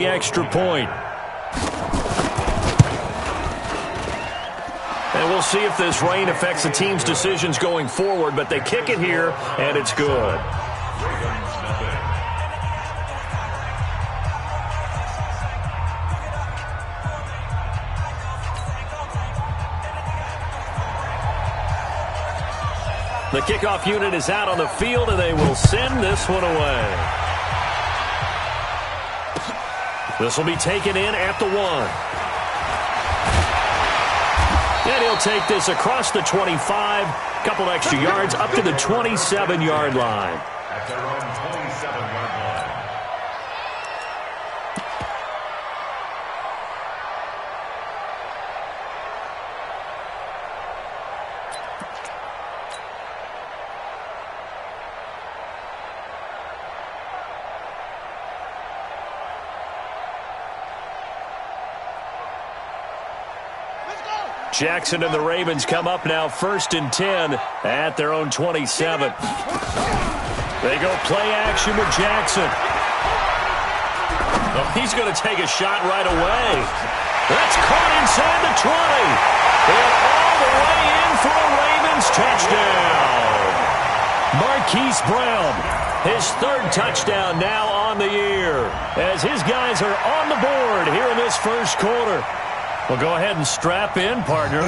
the extra point. And we'll see if this rain affects the team's decisions going forward, but they kick it here, and it's good. The kickoff unit is out on the field, and they will send this one away. This will be taken in at the 1. And he'll take this across the 25, a couple extra yards, up to the 27-yard line. At their own 27-yard line. Jackson and the Ravens come up now 1st and 10 at their own 27. They go play action with Jackson. Oh, he's going to take a shot right away. That's caught inside the 20. And all the way in for a Ravens touchdown. Marquise Brown, his 3rd touchdown now on the year, as his guys are on the board here in this first quarter. Well, go ahead and strap in, partner.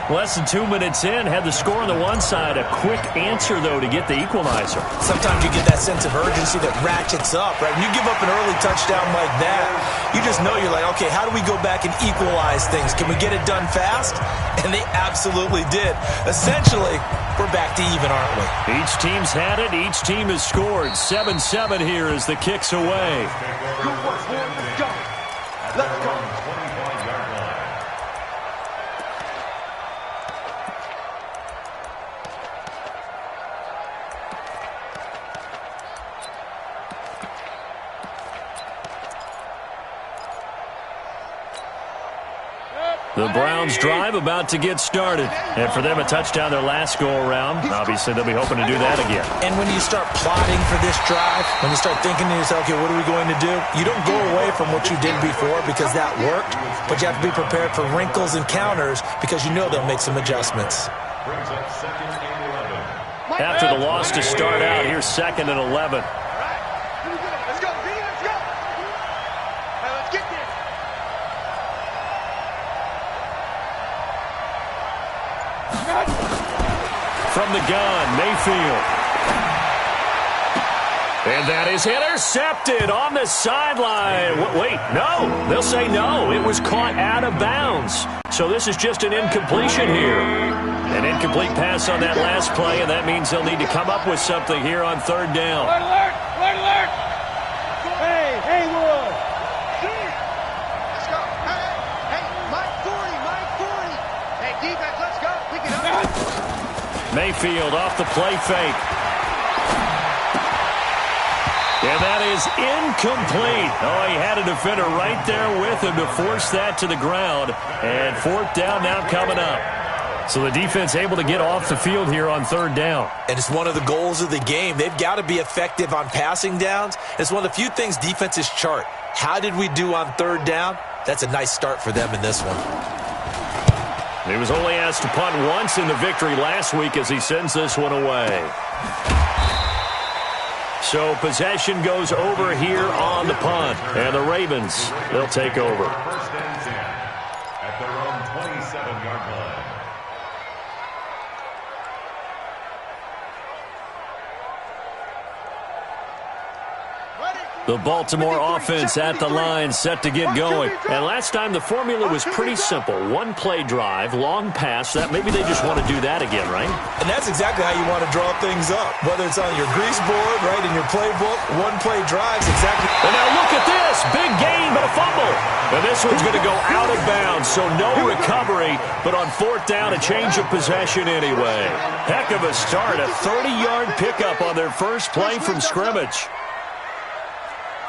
Less than 2 minutes in, had the score on the one side. A quick answer, though, to get the equalizer. Sometimes you get that sense of urgency that ratchets up, right? When you give up an early touchdown like that, you just know you're like, okay, how do we go back and equalize things? Can we get it done fast? And they absolutely did. Essentially, we're back to even, aren't we? Each team's had it. Each team has scored. 7-7 here as the kick's away. Good work, boys. Let's go. Let's go. 25-yard line. The Browns drive about to get started. And for them, a touchdown their last go-around. Obviously, they'll be hoping to do that again. And when you start plotting for this drive, when you start thinking to yourself, okay, what are we going to do? You don't go away from what you did before because that worked, but you have to be prepared for wrinkles and counters because you know they'll make some adjustments. Brings up 2nd and 11. After the loss to start out, here's 2nd and 11. Let's go, D, let's go. Hey, let's get this. From the gun, Mayfield. And that is intercepted on the sideline. Wait, no. They'll say no. It was caught out of bounds. So this is just an incompletion here. An incomplete pass on that last play, and that means they'll need to come up with something here on 3rd down. Alert, alert, alert, alert. Hey, Haywood. Let's go. Hey, Mike 40. Hey, defense, let's go. Pick it up. Mayfield off the play fake. And that is incomplete. Oh, he had a defender right there with him to force that to the ground. And 4th down now coming up. So the defense able to get off the field here on 3rd down. And it's one of the goals of the game. They've got to be effective on passing downs. It's one of the few things defenses chart. How did we do on 3rd down? That's a nice start for them in this one. He was only asked to punt once in the victory last week as he sends this one away. So possession goes over here on the punt. And the Ravens, they'll take over. 1st and 10 at their own 27-yard line. The Baltimore offense at the line, set to get going. And last time the formula was pretty simple. One play drive, long pass. That maybe they just want to do that again, right? And that's exactly how you want to draw things up. Whether it's on your grease board, right, in your playbook, one play drives exactly. And now look at this. Big gain, but a fumble. And this one's going to go out of bounds, so no recovery. But on 4th down, a change of possession anyway. Heck of a start. A 30-yard pickup on their first play from scrimmage.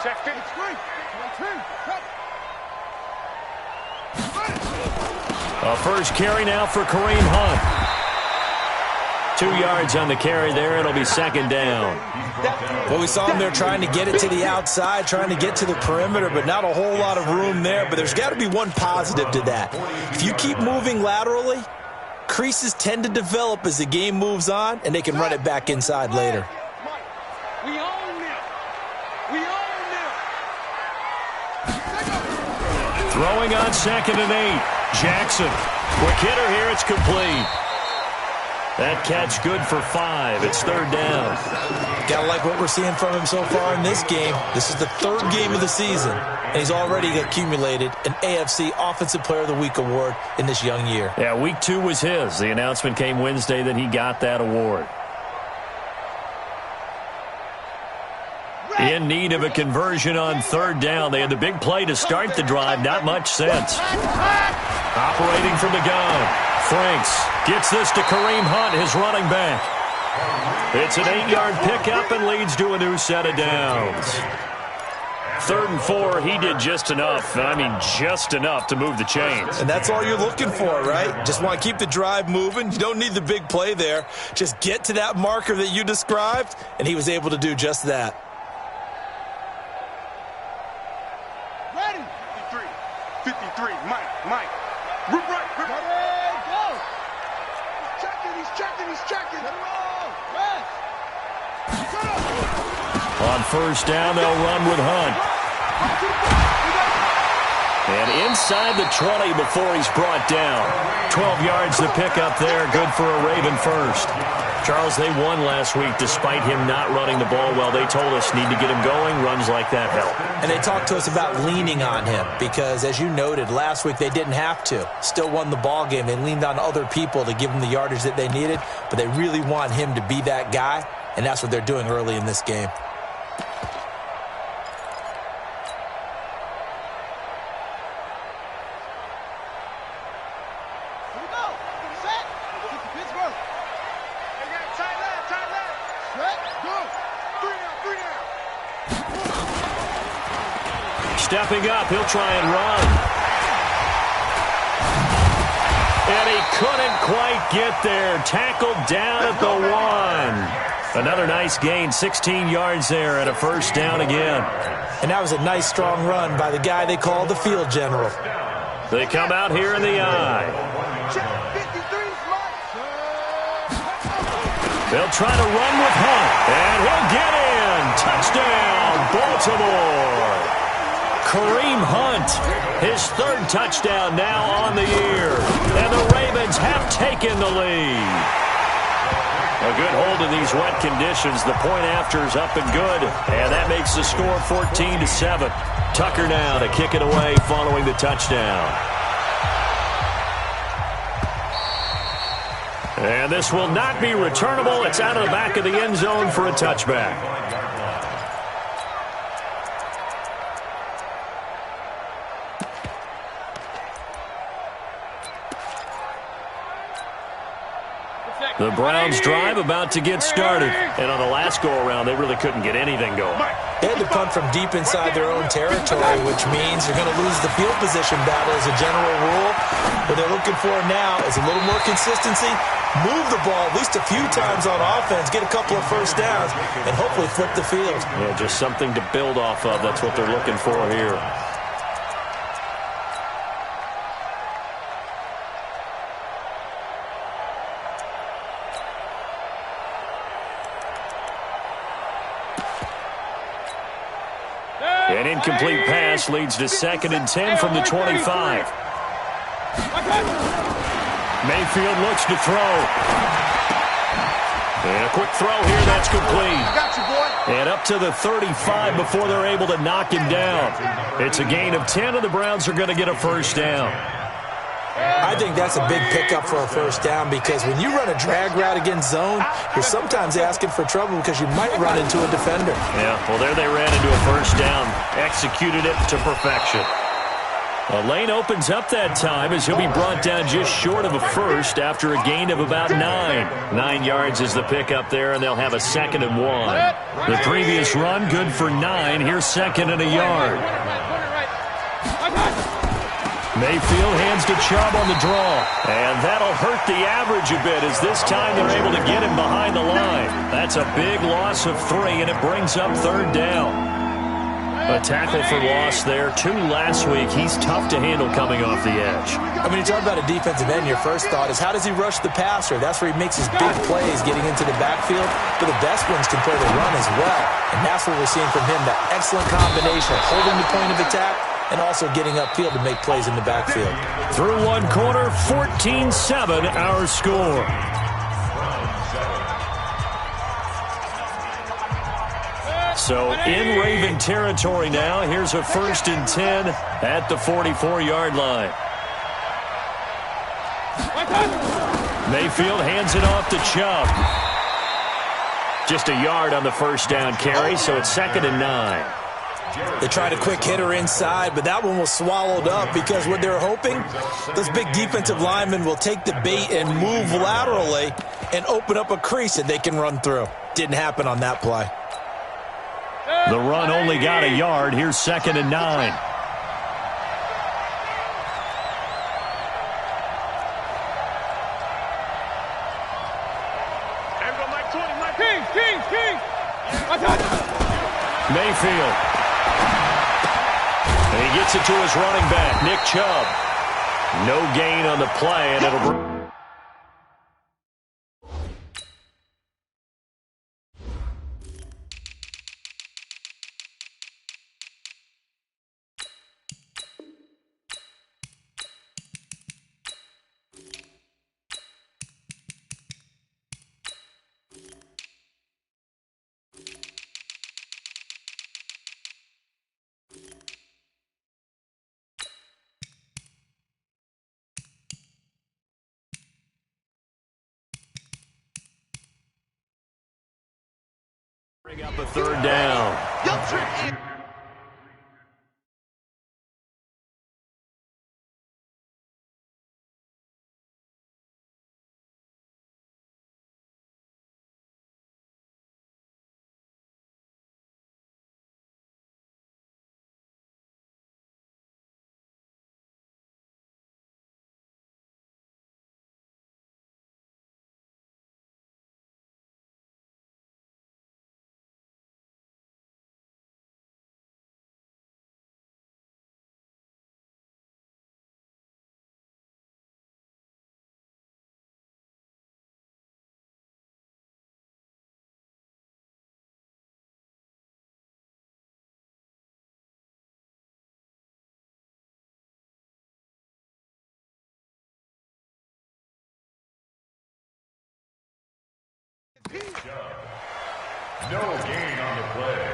Check 53. A first carry now for Kareem Hunt. 2 yards on the carry there. It'll be second down. Well, we saw him there trying to get it to the outside, trying to get to the perimeter, but not a whole lot of room there. But there's got to be one positive to that. If you keep moving laterally, creases tend to develop as the game moves on, and they can run it back inside later. We own them. We own them. Throwing on 2nd and 8. Jackson. Quick hitter here. It's complete. That catch good for 5. It's 3rd down. Gotta like what we're seeing from him so far in this game. This is the 3rd game of the season, and he's already accumulated an AFC Offensive Player of the Week award in this young year. Yeah, week 2 was his. The announcement came Wednesday that he got that award. In need of a conversion on 3rd down. They had the big play to start the drive. Not much sense. Operating from the gun. Franks gets this to Kareem Hunt, his running back. It's an 8-yard pickup and leads to a new set of downs. 3rd and 4, he did just enough. I mean, just enough to move the chains. And that's all you're looking for, right? Just want to keep the drive moving. You don't need the big play there. Just get to that marker that you described, and he was able to do just that. Ready. 53. Mike. Rip right. Go. He's checking. Rest. On 1st down, they'll run with Hunt. And inside the 20 before he's brought down. 12 yards to pick up there. Good for a Raven first. Charles, they won last week despite him not running the ball well. They told us need to get him going. Runs like that help. And they talked to us about leaning on him because, as you noted, last week they didn't have to. Still won the ball game. They leaned on other people to give them the yardage that they needed, but they really want him to be that guy, and that's what they're doing early in this game. Stepping up, he'll try and run. And he couldn't quite get there. Tackled down at the 1. Another nice gain, 16 yards there and a 1st down again. And that was a nice, strong run by the guy they call the field general. They come out here in the eye. They'll try to run with Hunt. And he'll get in. Touchdown, Baltimore. Kareem Hunt, his 3rd touchdown now on the year. And the Ravens have taken the lead. A good hold in these wet conditions. The point after is up and good. And that makes the score 14-7. Tucker now to kick it away following the touchdown. And this will not be returnable. It's out of the back of the end zone for a touchback. The Browns drive about to get started. And on the last go-around, they really couldn't get anything going. They had to punt from deep inside their own territory, which means they're going to lose the field position battle as a general rule. What they're looking for now is a little more consistency, move the ball at least a few times on offense, get a couple of 1st downs, and hopefully flip the field. Yeah, just something to build off of. That's what they're looking for here. An incomplete pass leads to 2nd and 10 from the 25. Mayfield looks to throw. And a quick throw here, that's complete. Got you, boy. And up to the 35 before they're able to knock him down. It's a gain of 10, and the Browns are going to get a 1st down. I think that's a big pickup for a 1st down because when you run a drag route against zone, you're sometimes asking for trouble because you might run into a defender. Yeah, well, there they ran into a 1st down. Executed it to perfection. A lane opens up that time as he'll be brought down just short of a 1st after a gain of about 9. 9 yards is the pickup there, and they'll have a 2nd and 1. The previous run, good for 9. Here's 2nd and a yard. Mayfield hands to Chubb on the draw. And that'll hurt the average a bit as this time they're able to get him behind the line. That's a big loss of 3, and it brings up third down. A tackle for loss there. 2 last week. He's tough to handle coming off the edge. I mean, you talk about a defensive end, your first thought is how does he rush the passer? That's where he makes his big plays getting into the backfield. But the best ones can play the run as well. And that's what we're seeing from him, that excellent combination of holding the point of attack and also getting upfield to make plays in the backfield. Through one quarter, 14-7 our score. So in Raven territory now. Here's a 1st and 10 at the 44-yard line. Mayfield hands it off to Chubb. Just a yard on the first down carry, so it's 2nd and 9. They tried a quick hitter inside, but that one was swallowed up because what they're hoping, those big defensive linemen will take the bait and move laterally and open up a crease that they can run through. Didn't happen on that play. The run only got a yard. Here's 2nd and 9. Mayfield. And he gets it to his running back, Nick Chubb. No gain on the play, and it'll bring... Bring up a third down. No gain on the play.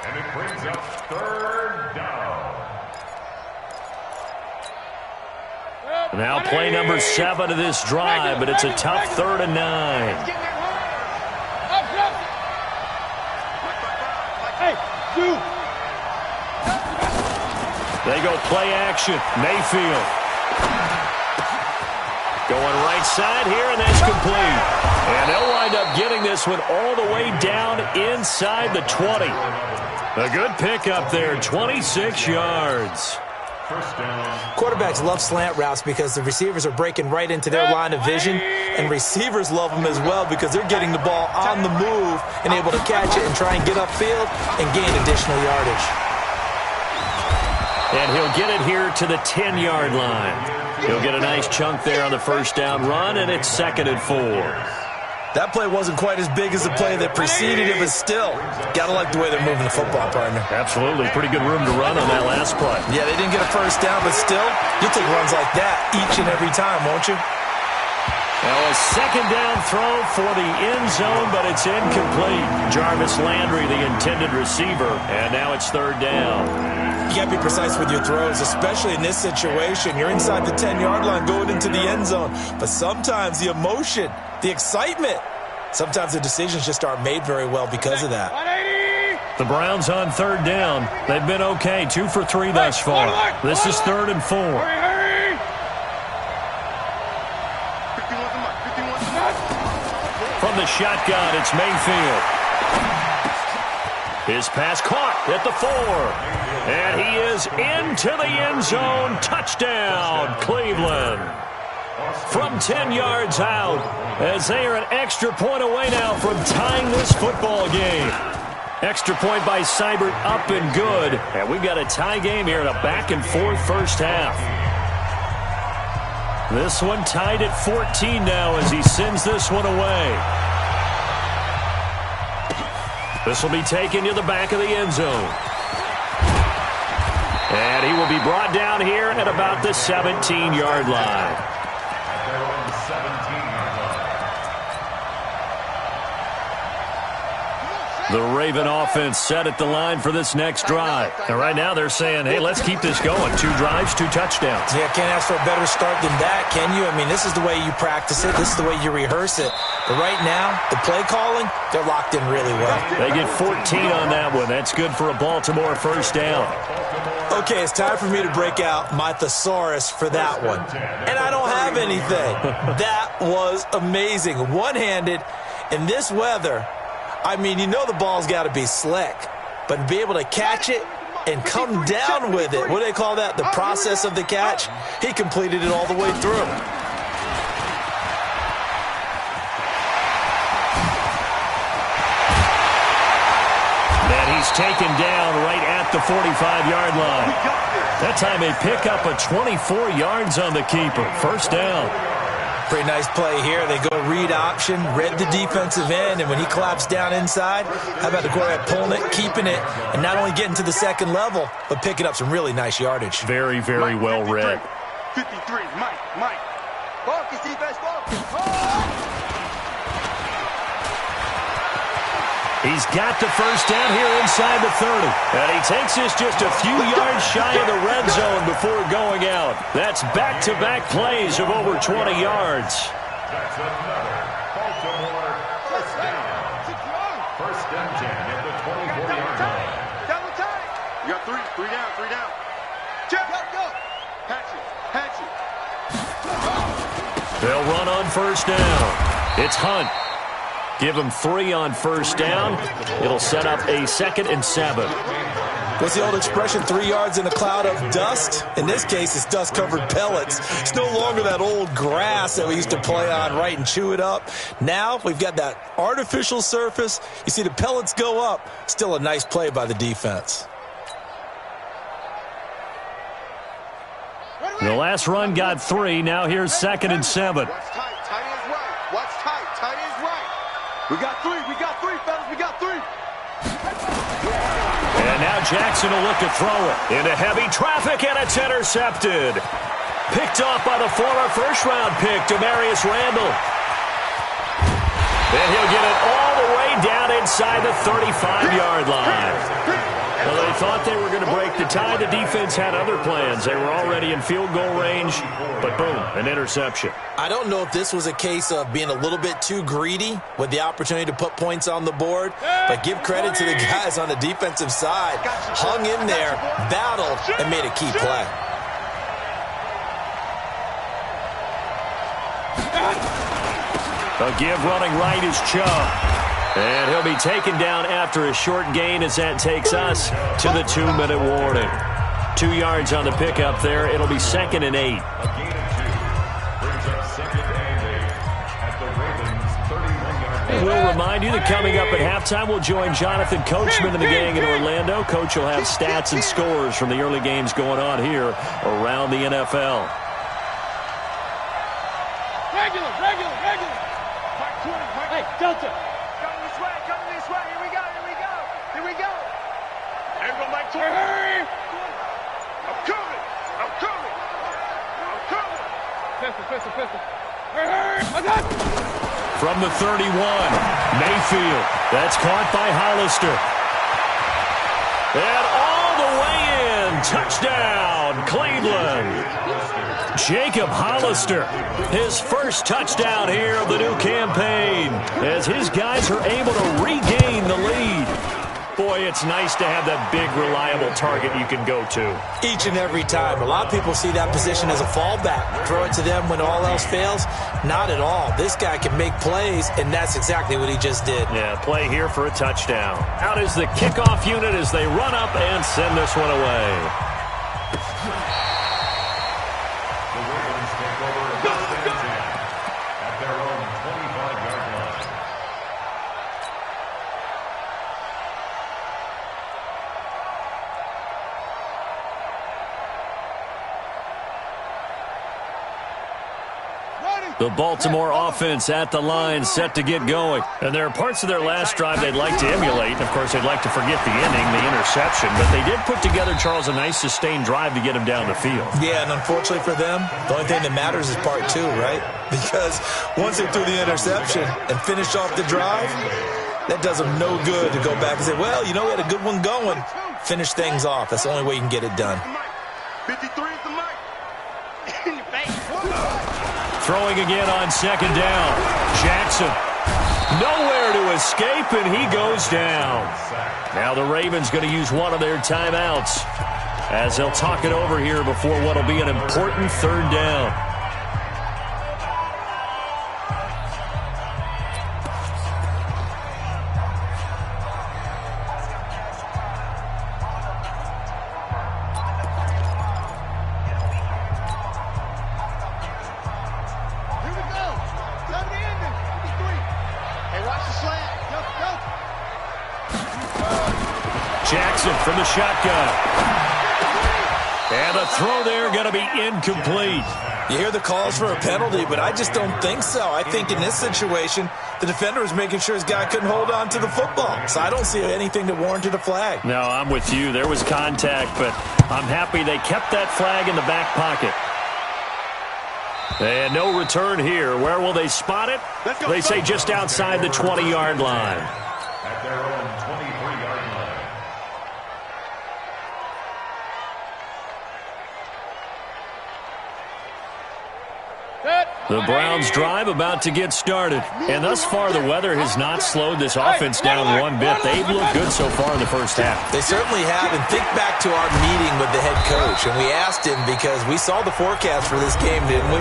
And it brings up third down. Now play number 7 of this drive, but it's a tough 3rd and 9. They go play action. Mayfield. Going right side here, and that's complete. And they'll wind up getting this one all the way down inside the 20. A good pickup there, 26 yards. Quarterbacks love slant routes because the receivers are breaking right into their line of vision, and receivers love them as well because they're getting the ball on the move and able to catch it and try and get upfield and gain additional yardage. And he'll get it here to the 10-yard line. He'll get a nice chunk there on the first down run, and it's 2nd and 4. That play wasn't quite as big as the play that preceded it, but still, gotta like the way they're moving the football, partner. Absolutely. Pretty good room to run on that last play. Yeah, they didn't get a first down, but still, you'll take runs like that each and every time, won't you? Now a 2nd down throw for the end zone, but it's incomplete. Jarvis Landry, the intended receiver, and now it's 3rd down. You got to be precise with your throws, especially in this situation. You're inside the 10-yard line going into the end zone. But sometimes the emotion, the excitement, sometimes the decisions just aren't made very well because of that. The Browns on 3rd down. They've been okay, 2 for 3 thus far. This is 3rd and 4. From the shotgun, it's Mayfield. His pass caught at the 4. And he is into the end zone. Touchdown, Cleveland. From 10 yards out, as they are an extra point away now from tying this football game. Extra point by Seibert, up and good. And we've got a tie game here in a back-and-forth first half. This one tied at 14 now as he sends this one away. This will be taken to the back of the end zone. And he will be brought down here at about the 17-yard line. The Raven offense set at the line for this next drive. And right now they're saying, hey, let's keep this going. 2 drives, 2 touchdowns. Yeah, can't ask for a better start than that, can you? I mean, this is the way you practice it. This is the way you rehearse it. But right now, the play calling, they're locked in really well. They get 14 on that one. That's good for a Baltimore first down. Okay, it's time for me to break out my thesaurus for that one. And I don't have anything. That was amazing. One-handed in this weather. I mean, you know the ball's got to be slick, but to be able to catch it and come down with it, what do they call that, the process of the catch? He completed it all the way through. And he's taken down right at the 45-yard line. That time they pick up a 24 yards on the keeper. First down. Pretty nice play here. They go read option, read the defensive end, and when he collapsed down inside, how about the quarterback pulling it, keeping it, and not only getting to the second level, but picking up some really nice yardage. Very, very well read. 53, Mike. Focus, defense, focus. He's got the first down here inside the 30. And he takes this just a few yards shy of the red zone before going out. That's back-to-back plays of over 20 yards. That's another Baltimore first down. First and 10 at the 24-yard line. Double time. You got 3 down. Check, go. Hatch it. They'll run on first down. It's Hunt. Give him 3 on first down. It'll set up a 2nd and 7. What's the old expression, 3 yards in a cloud of dust? In this case, it's dust-covered pellets. It's no longer that old grass that we used to play on, right, and chew it up. Now we've got that artificial surface. You see the pellets go up. Still a nice play by the defense. The last run got 3. Now here's 2nd and 7. Watch tight is right. Watch tight is right. We got 3, fellas, we got 3. And now Jackson will look to throw it into heavy traffic, and it's intercepted. Picked off by the former first-round pick, Demarius Randall. And he'll get it all the way down inside the 35-yard line. Well, they thought they were going to break the tie. The defense had other plans. They were already in field goal range, but boom, an interception. I don't know if this was a case of being a little bit too greedy with the opportunity to put points on the board, but give credit to the guys on the defensive side. Hung in there, battled, and made a key play. A give running right is Chubb. And he'll be taken down after a short gain as that takes us to the 2-minute warning. 2 yards on the pickup there. It'll be 2nd and 8. A gain of 2 brings up 2nd and 8 at the Ravens' 31-yard line. We'll remind you that coming up at halftime, we'll join Jonathan Coachman and the gang in Orlando. Coach will have stats and scores from the early games going on here around the NFL. Regular. Hey, Delta. Coming this way. Here we go. Everyone back to hurry. I'm coming. Pistol. Hurry. From the 31, Mayfield. That's caught by Hollister. And all the way in. Touchdown, Cleveland. Jacob Hollister, his first touchdown here of the new campaign, as his guys are able to regain the lead. Boy, it's nice to have that big, reliable target you can go to. Each and every time. A lot of people see that position as a fallback. Throw it to them when all else fails. Not at all. This guy can make plays, and that's exactly what he just did. Yeah, play here for a touchdown. Out is the kickoff unit as they run up and send this one away. The Ravens take over first and 10 at their own 25-yard line. The Baltimore offense at the line, set to get going. And there are parts of their last drive they'd like to emulate. And, of course, they'd like to forget the inning, the interception. But they did put together, Charles, a nice sustained drive to get him down the field. Yeah, and unfortunately for them, the only thing that matters is part two, right? Because once they threw the interception and finished off the drive, that does them no good to go back and say, well, you know, we had a good one going. Finish things off. That's the only way you can get it done. 53 is the mic. In your face. Throwing again on second down. Jackson. Nowhere to escape, and he goes down. Now the Ravens going to use one of their timeouts as they'll talk it over here before what will be an important third down. Jackson from the shotgun. And the throw there going to be incomplete. You hear the calls for a penalty, but I just don't think so. I think in this situation, the defender was making sure his guy couldn't hold on to the football. So I don't see anything that warranted a flag. No, I'm with you. There was contact, but I'm happy they kept that flag in the back pocket. And no return here. Where will they spot it? They say just outside the 20-yard line. At their own 23-yard line. The Browns drive about to get started. And thus far, the weather has not slowed this offense down one bit. They've looked good so far in the first half. They certainly have. And think back to our meeting with the head coach. And we asked him because we saw the forecast for this game, didn't we?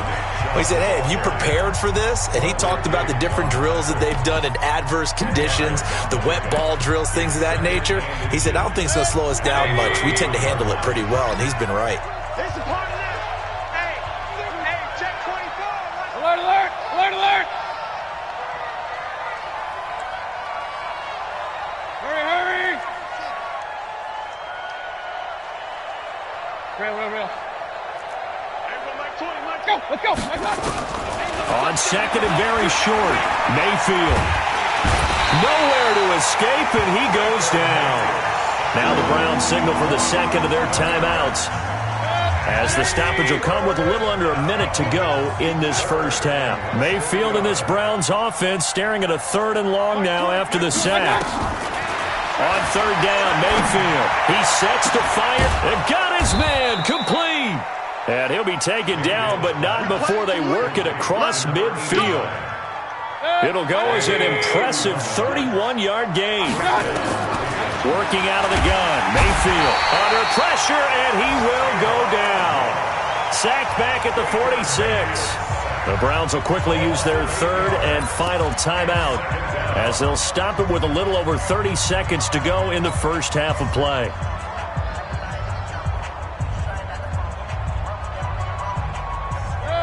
We said, hey, have you prepared for this? And he talked about the different drills that they've done in adverse conditions, the wet ball drills, things of that nature. He said, I don't think it's going to slow us down much. We tend to handle it pretty well, and he's been right. It's a part of this. Hey, check 24. Alert, alert, alert, alert. Hurry, hurry. Real. Let's go. On second and very short, Mayfield. Nowhere to escape, and he goes down. Now the Browns signal for the second of their timeouts, as the stoppage will come with a little under a minute to go in this first half. Mayfield and this Browns offense staring at a third and long now after the sack. On third down, Mayfield. He sets to fire and got his man complete. And he'll be taken down, but not before they work it across midfield. It'll go as an impressive 31-yard gain. Working out of the gun, Mayfield under pressure, and he will go down. Sacked back at the 46. The Browns will quickly use their third and final timeout as they'll stop it with a little over 30 seconds to go in the first half of play.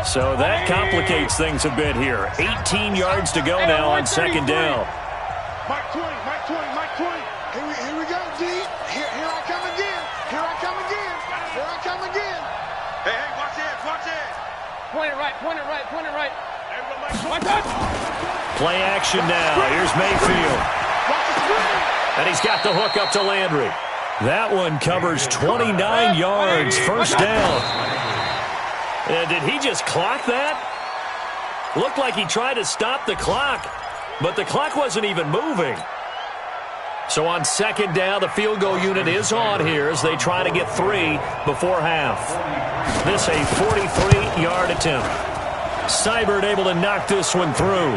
So that complicates things a bit here. 18 yards to go now on second down. Mike 20. Here we go, D. Here I come again. Hey, watch it. Point it right. Play action now. Here's Mayfield. And he's got the hook up to Landry. That one covers 29 yards. First down. And did he just clock that? Looked like he tried to stop the clock, but the clock wasn't even moving. So on second down, the field goal unit is on here as they try to get 3 before half. This a 43-yard attempt. Seibert able to knock this one through.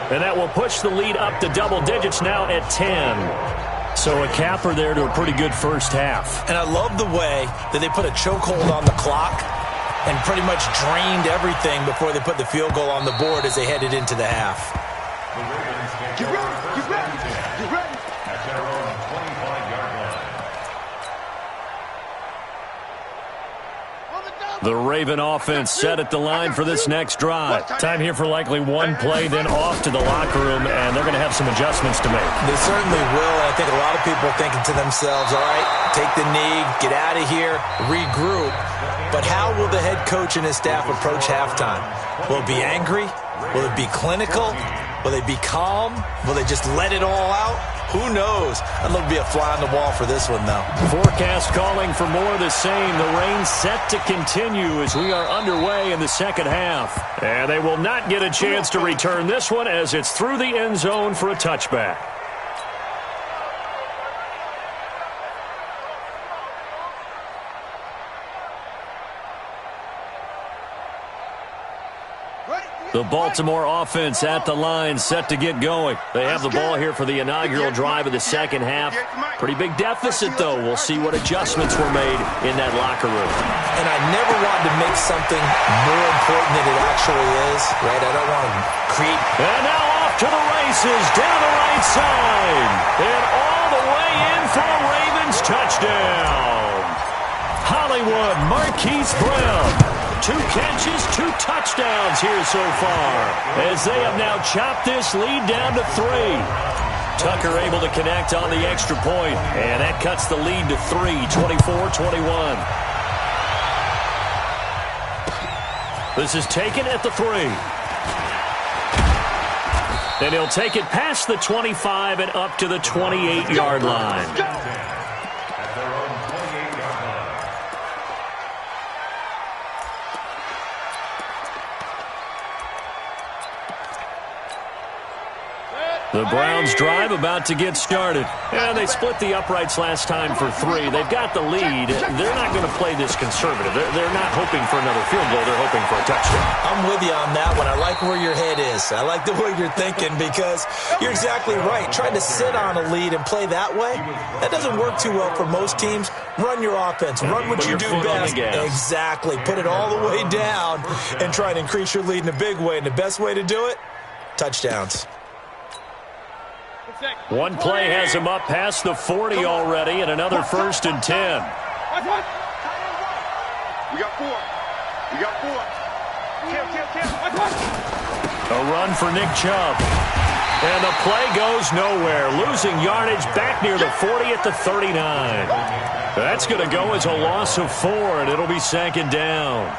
And that will push the lead up to double digits now at 10. So a capper there to a pretty good first half. And I love the way that they put a chokehold on the clock and pretty much drained everything before they put the field goal on the board as they headed into the half. Get ready, get ready, get ready. At their own 25-yard line. The Raven offense set at the line for this next drive. Time here for likely one play, then off to the locker room, and they're going to have some adjustments to make. They certainly will, and I think a lot of people are thinking to themselves, all right, take the knee, get out of here, regroup. But how will the head coach and his staff approach halftime? Will it be angry? Will it be clinical? Will they be calm? Will they just let it all out? Who knows? I'd love to be a fly on the wall for this one, though. Forecast calling for more of the same. The rain set to continue as we are underway in the second half. And they will not get a chance to return this one as it's through the end zone for a touchback. The Baltimore offense at the line, set to get going. They have the ball here for the inaugural drive of the second half. Pretty big deficit, though. We'll see what adjustments were made in that locker room. And I never wanted to make something more important than it actually is, right? I don't want to create... And now off to the races, down the right side. And all the way in for a Ravens touchdown. Hollywood Marquise Brown. 2 catches, 2 touchdowns here so far, as they have now chopped this lead down to 3. Tucker able to connect on the extra point, and that cuts the lead to 3, 24-21. This is taken at the 3. And he'll take it past the 25 and up to the 28-yard line. The Browns drive about to get started. And they split the uprights last time for 3. They've got the lead. They're not going to play this conservative. They're not hoping for another field goal. They're hoping for a touchdown. I'm with you on that one. I like where your head is. I like the way you're thinking because you're exactly right. Trying to sit on a lead and play that way, that doesn't work too well for most teams. Run your offense. Run what you do best. Exactly. Put it all the way down and try and increase your lead in a big way. And the best way to do it, touchdowns. One play has him up past the 40 already, and another 1st and 10. We got 4. We got 4. A run for Nick Chubb. And the play goes nowhere. Losing yardage back near the 40 at the 39. That's going to go as a loss of 4, and it'll be 2nd down.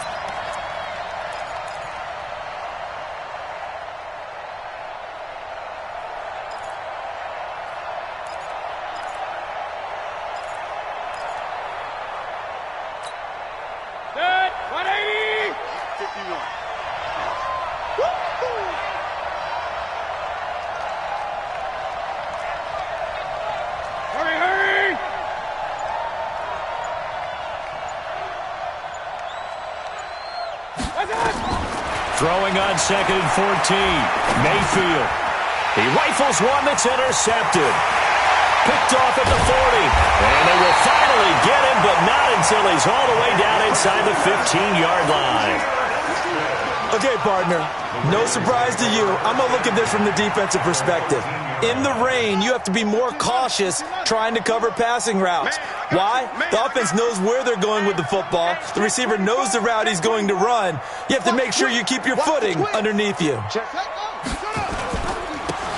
Throwing on 2nd and 14. Mayfield. He rifles one that's intercepted. Picked off at the 40. And they will finally get him, but not until he's all the way down inside the 15-yard line. Okay, partner, no surprise to you. I'm going to look at this from the defensive perspective. In the rain, you have to be more cautious trying to cover passing routes. Why? The offense knows where they're going with the football. The receiver knows the route he's going to run. You have to make sure you keep your footing underneath you.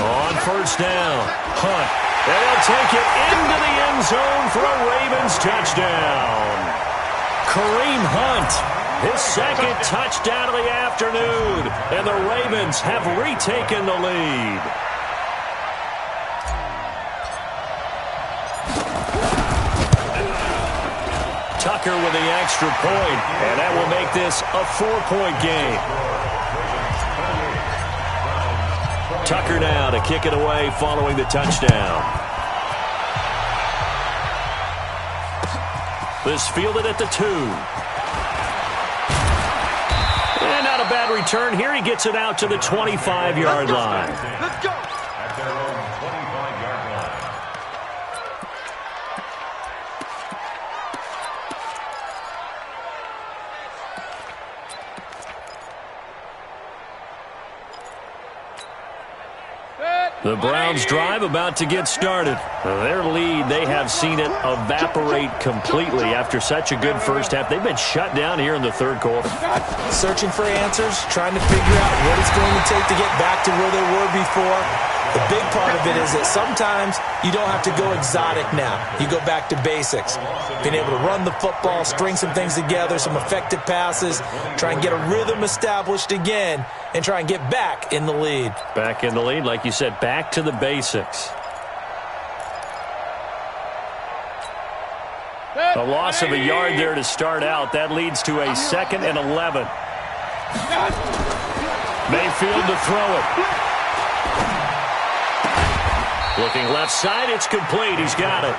On 1st down, Hunt. And he'll take it into the end zone for a Ravens touchdown. Kareem Hunt. His 2nd touchdown of the afternoon, and the Ravens have retaken the lead. Tucker with the extra point, and that will make this a 4-point game. Tucker now to kick it away following the touchdown. This fielded at the 2. And not a bad return here. He gets it out to the 25-yard line. Let's go. At their own 25-yard line. The Browns drive about to get started. Their lead, they have seen it evaporate completely after such a good first half. They've been shut down here in the third quarter. Searching for answers, trying to figure out what it's going to take to get back to where they were before. The big part of it is that sometimes you don't have to go exotic now. You go back to basics. Being able to run the football, string some things together, some effective passes, try and get a rhythm established again, and try and get back in the lead. Back in the lead, like you said, back to the basics. A loss of a yard there to start out. That leads to a 2nd and 11. Mayfield to throw it. Looking left side, it's complete. He's got it.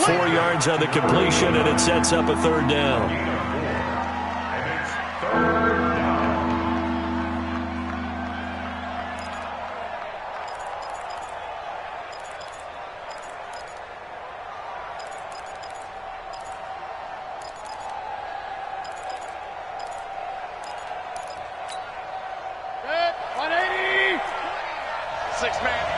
4 yards on the completion, and it sets up a third down. And it's third down. Set, 180. 6-man.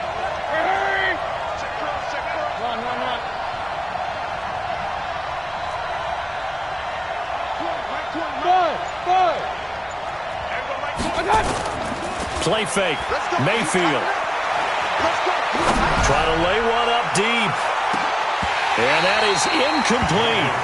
Play fake. Mayfield. Try to lay one up deep. And that is incomplete.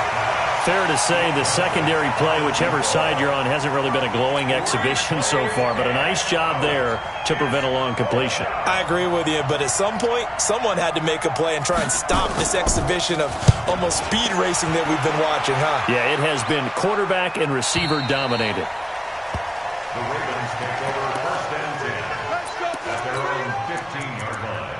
Fair to say the secondary play, whichever side you're on, hasn't really been a glowing exhibition so far, but a nice job there to prevent a long completion. I agree with you, but at some point, someone had to make a play and try and stop this exhibition of almost speed racing that we've been watching, huh? Yeah, it has been quarterback and receiver dominated. The Ravens take over 1st and 10 at their own 15-yard line.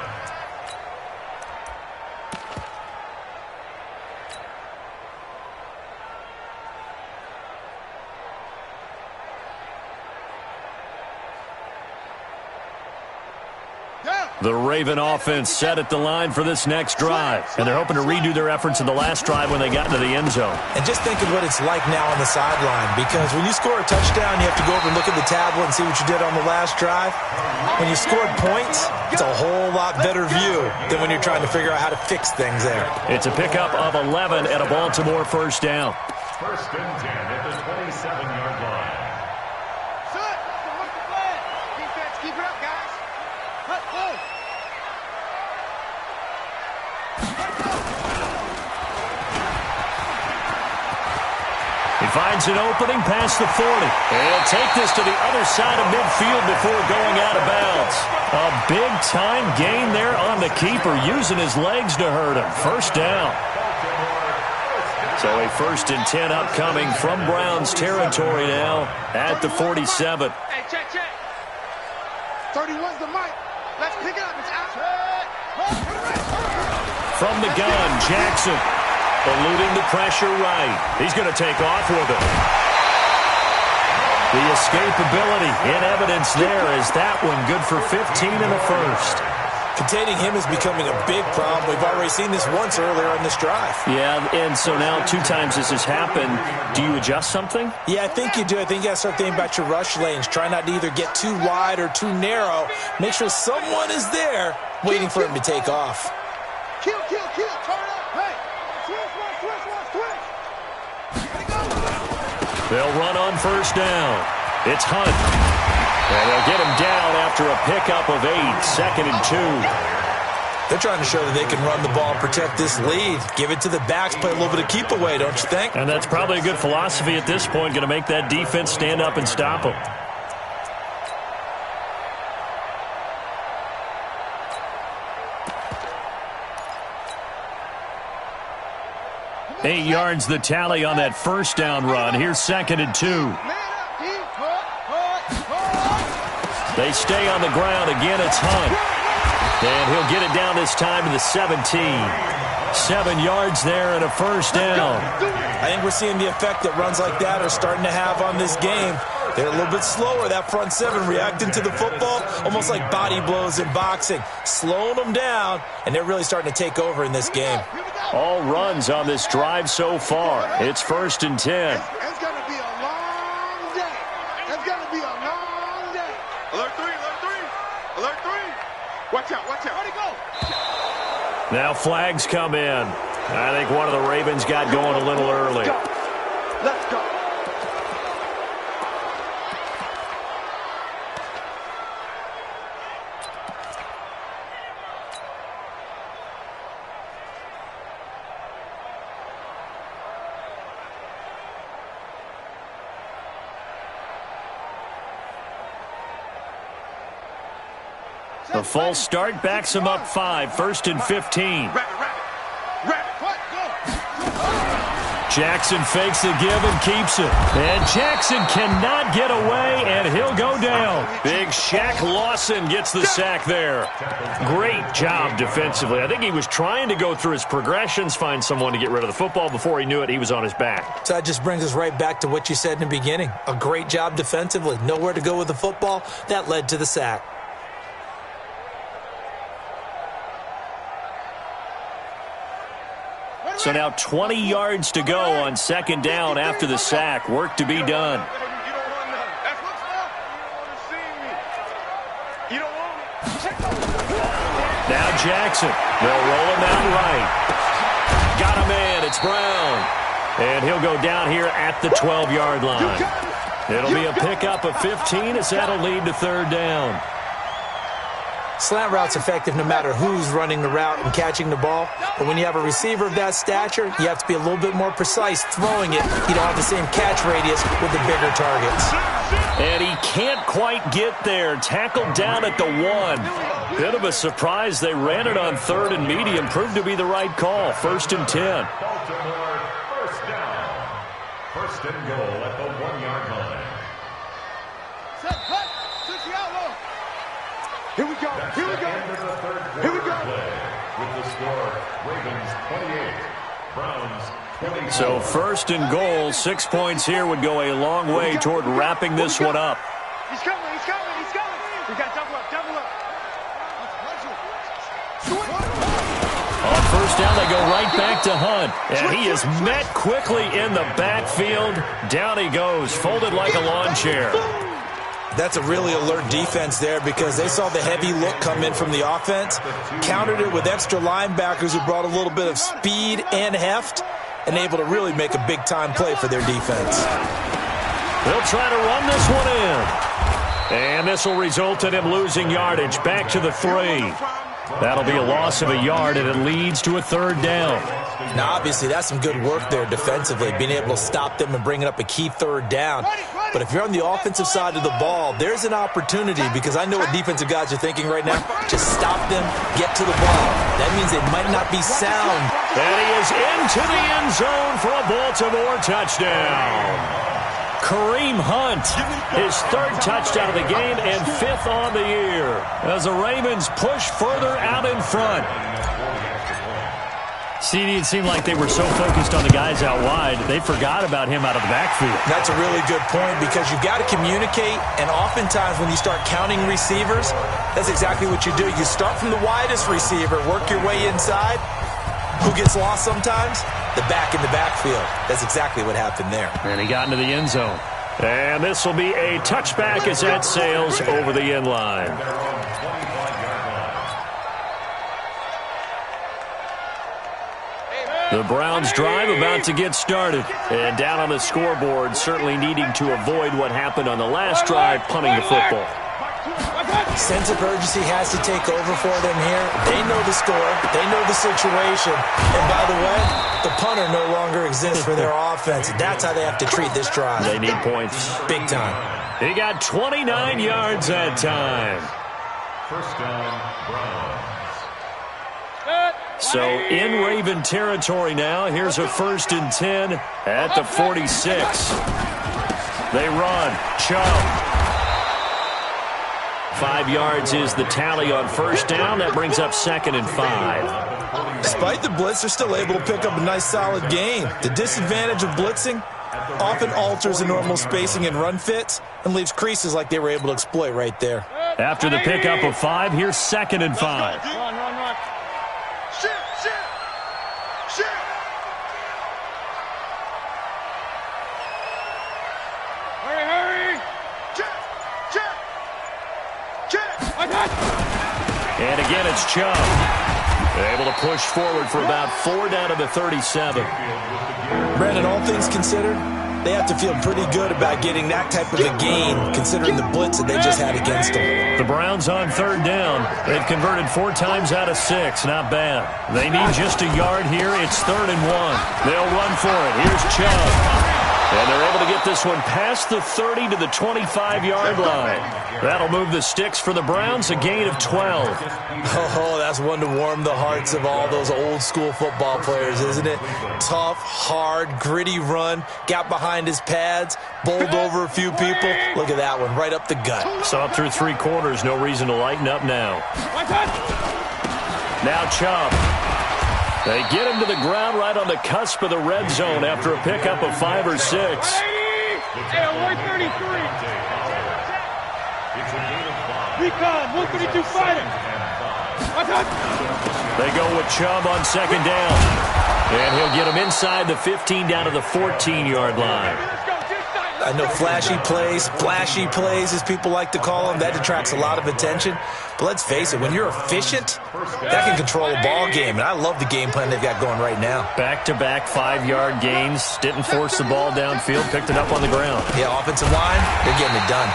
The Raven offense set at the line for this next drive, and they're hoping to redo their efforts in the last drive when they got into the end zone. And just think of what it's like now on the sideline, because when you score a touchdown, you have to go over and look at the tablet and see what you did on the last drive. When you scored points, it's a whole lot better view than when you're trying to figure out how to fix things there. It's a pickup of 11 at a Baltimore first down. 1st and 10 at the 27-yard line. Set. What's the plan? Defense, keep it up, guys. Let's go. He finds an opening past the 40. And he'll take this to the other side of midfield before going out of bounds. A big-time gain there on the keeper, using his legs to hurt him. First down. So a 1st and 10 upcoming from Browns territory now at the 47. Hey, check. 31's the mic. Let's pick it up. It's out. From the gun, Jackson. Eluding the pressure right. He's going to take off with it. The escapability in evidence there is that one good for 15 in the first. Containing him is becoming a big problem. We've already seen this once earlier on this drive. Yeah, and so now 2 times this has happened. Do you adjust something? Yeah, I think you do. I think you got to start thinking about your rush lanes. Try not to either get too wide or too narrow. Make sure someone is there waiting for him to take off. Kill. Turn up. Hey. Switch. They'll run on first down. It's Hunt. And they'll get him down after a pickup of 8, 2nd and 2. They're trying to show that they can run the ball and protect this lead. Give it to the backs, play a little bit of keep away, don't you think? And that's probably a good philosophy at this point, going to make that defense stand up and stop them. Eight yards the tally on that first down run. Here's 2nd and 2. They stay on the ground. Again, it's Hunt. And he'll get it down this time to the 17. 7 yards there and a first down. I think we're seeing the effect that runs like that are starting to have on this game. They're a little bit slower, that front seven, reacting to the football, almost like body blows in boxing, slowing them down, and they're really starting to take over in this game. All runs on this drive so far. It's 1st and 10. It's going to be a long day. It's going to be a long day. Alert 3. Watch out. Where'd he go? Now flags come in. I think one of the Ravens got going a little early. Let's go. The false start backs him up 5, 1st and 15. Jackson fakes the give and keeps it. And Jackson cannot get away, and he'll go down. Big Shaq Lawson gets the sack there. Great job defensively. I think he was trying to go through his progressions, find someone to get rid of the football. Before he knew it, he was on his back. So that just brings us right back to what you said in the beginning. A great job defensively. Nowhere to go with the football. That led to the sack. So now 20 yards to go on 2nd down after the sack. Work to be done. Now Jackson. They'll roll him out right. Got a man. It's Brown. And he'll go down here at the 12-yard line. It'll be a pickup of 15 as that'll lead to 3rd down. Slant route's effective no matter who's running the route and catching the ball. But when you have a receiver of that stature, you have to be a little bit more precise throwing it. You don't have the same catch radius with the bigger targets. And he can't quite get there. Tackled down at the 1. Bit of a surprise. They ran it on 3rd and medium. Proved to be the right call. 1st and 10. Baltimore, 1st down. 1st and goal at the 1-yard line. Set, cut, switch the outlaw. Here we go. That's Here we the go. end of the third Here we quarter go. play. With the score, Ravens 28, Browns 24. So 1st and goal, 6 points here would go a long way toward wrapping this one up. He's coming. We got double up. On 1st down, they go right back to Hunt. And he is met quickly in the backfield. Down he goes, folded like a lawn chair. That's a really alert defense there because they saw the heavy look come in from the offense, countered it with extra linebackers who brought a little bit of speed and heft, and able to really make a big-time play for their defense. They'll try to run this one in. And this will result in him losing yardage back to the 3. That'll be a loss of a yard, and it leads to a 3rd down. Now, obviously, that's some good work there defensively, being able to stop them and bringing up a key 3rd down. But if you're on the offensive side of the ball, there's an opportunity because I know what defensive guys are thinking right now. Just stop them, get to the ball. That means they might not be sound. And he is into the end zone for a Baltimore touchdown. Kareem Hunt, his 3rd touchdown of the game and 5th on the year as the Ravens push further out in front. CD, it seemed like they were so focused on the guys out wide, they forgot about him out of the backfield. That's a really good point because you've got to communicate, and oftentimes when you start counting receivers, that's exactly what you do. You start from the widest receiver, work your way inside. Who gets lost sometimes? The back in the backfield. That's exactly what happened there. And he got into the end zone. And this will be a touchback as that sails over the end line. The Browns drive about to get started. And down on the scoreboard, certainly needing to avoid what happened on the last drive, punting the football. Sense of urgency has to take over for them here. They know the score. They know the situation. And by the way, the punter no longer exists for their offense. That's how they have to treat this drive. They need points. Big time. He got 29 yards that time. 1st down, Browns. So in Raven territory now. Here's a 1st and 10 at the 46. They run. Chubb. 5 yards is the tally on 1st down. That brings up 2nd and 5. Despite the blitz, they're still able to pick up a nice solid gain. The disadvantage of blitzing often alters the normal spacing and run fits and leaves creases like they were able to exploit right there. After the pickup of 5, here's 2nd and 5. Run. Shit. Hurry. Check. And again, it's Chubb. Able to push forward for about 4 down to the 37. Brandon, all things considered, they have to feel pretty good about getting that type of a gain, considering the blitz that they just had against them. The Browns on 3rd down. They've converted 4 times out of 6. Not bad. They need just a yard here. It's 3rd and 1. They'll run for it. Here's Chubb. And they're able to get this one past the 30 to the 25-yard line. That'll move the sticks for the Browns, a gain of 12. Oh, that's one to warm the hearts of all those old-school football players, isn't it? Tough, hard, gritty run, got behind his pads, bowled over a few people. Look at that one, right up the gut. Saw through 3 quarters, no reason to lighten up now. Now Chubb. They get him to the ground right on the cusp of the red zone after a pickup of 5 or 6. Hey, 133. Recon, 132 fighter. They go with Chubb on 2nd down. And he'll get him inside the 15 down to the 14-yard line. I know flashy plays, splashy plays, as people like to call them, that attracts a lot of attention. But let's face it, when you're efficient, that can control a ball game. And I love the game plan they've got going right now. Back-to-back 5-yard gains. Didn't force the ball downfield. Picked it up on the ground. Yeah, offensive line, they're getting it done.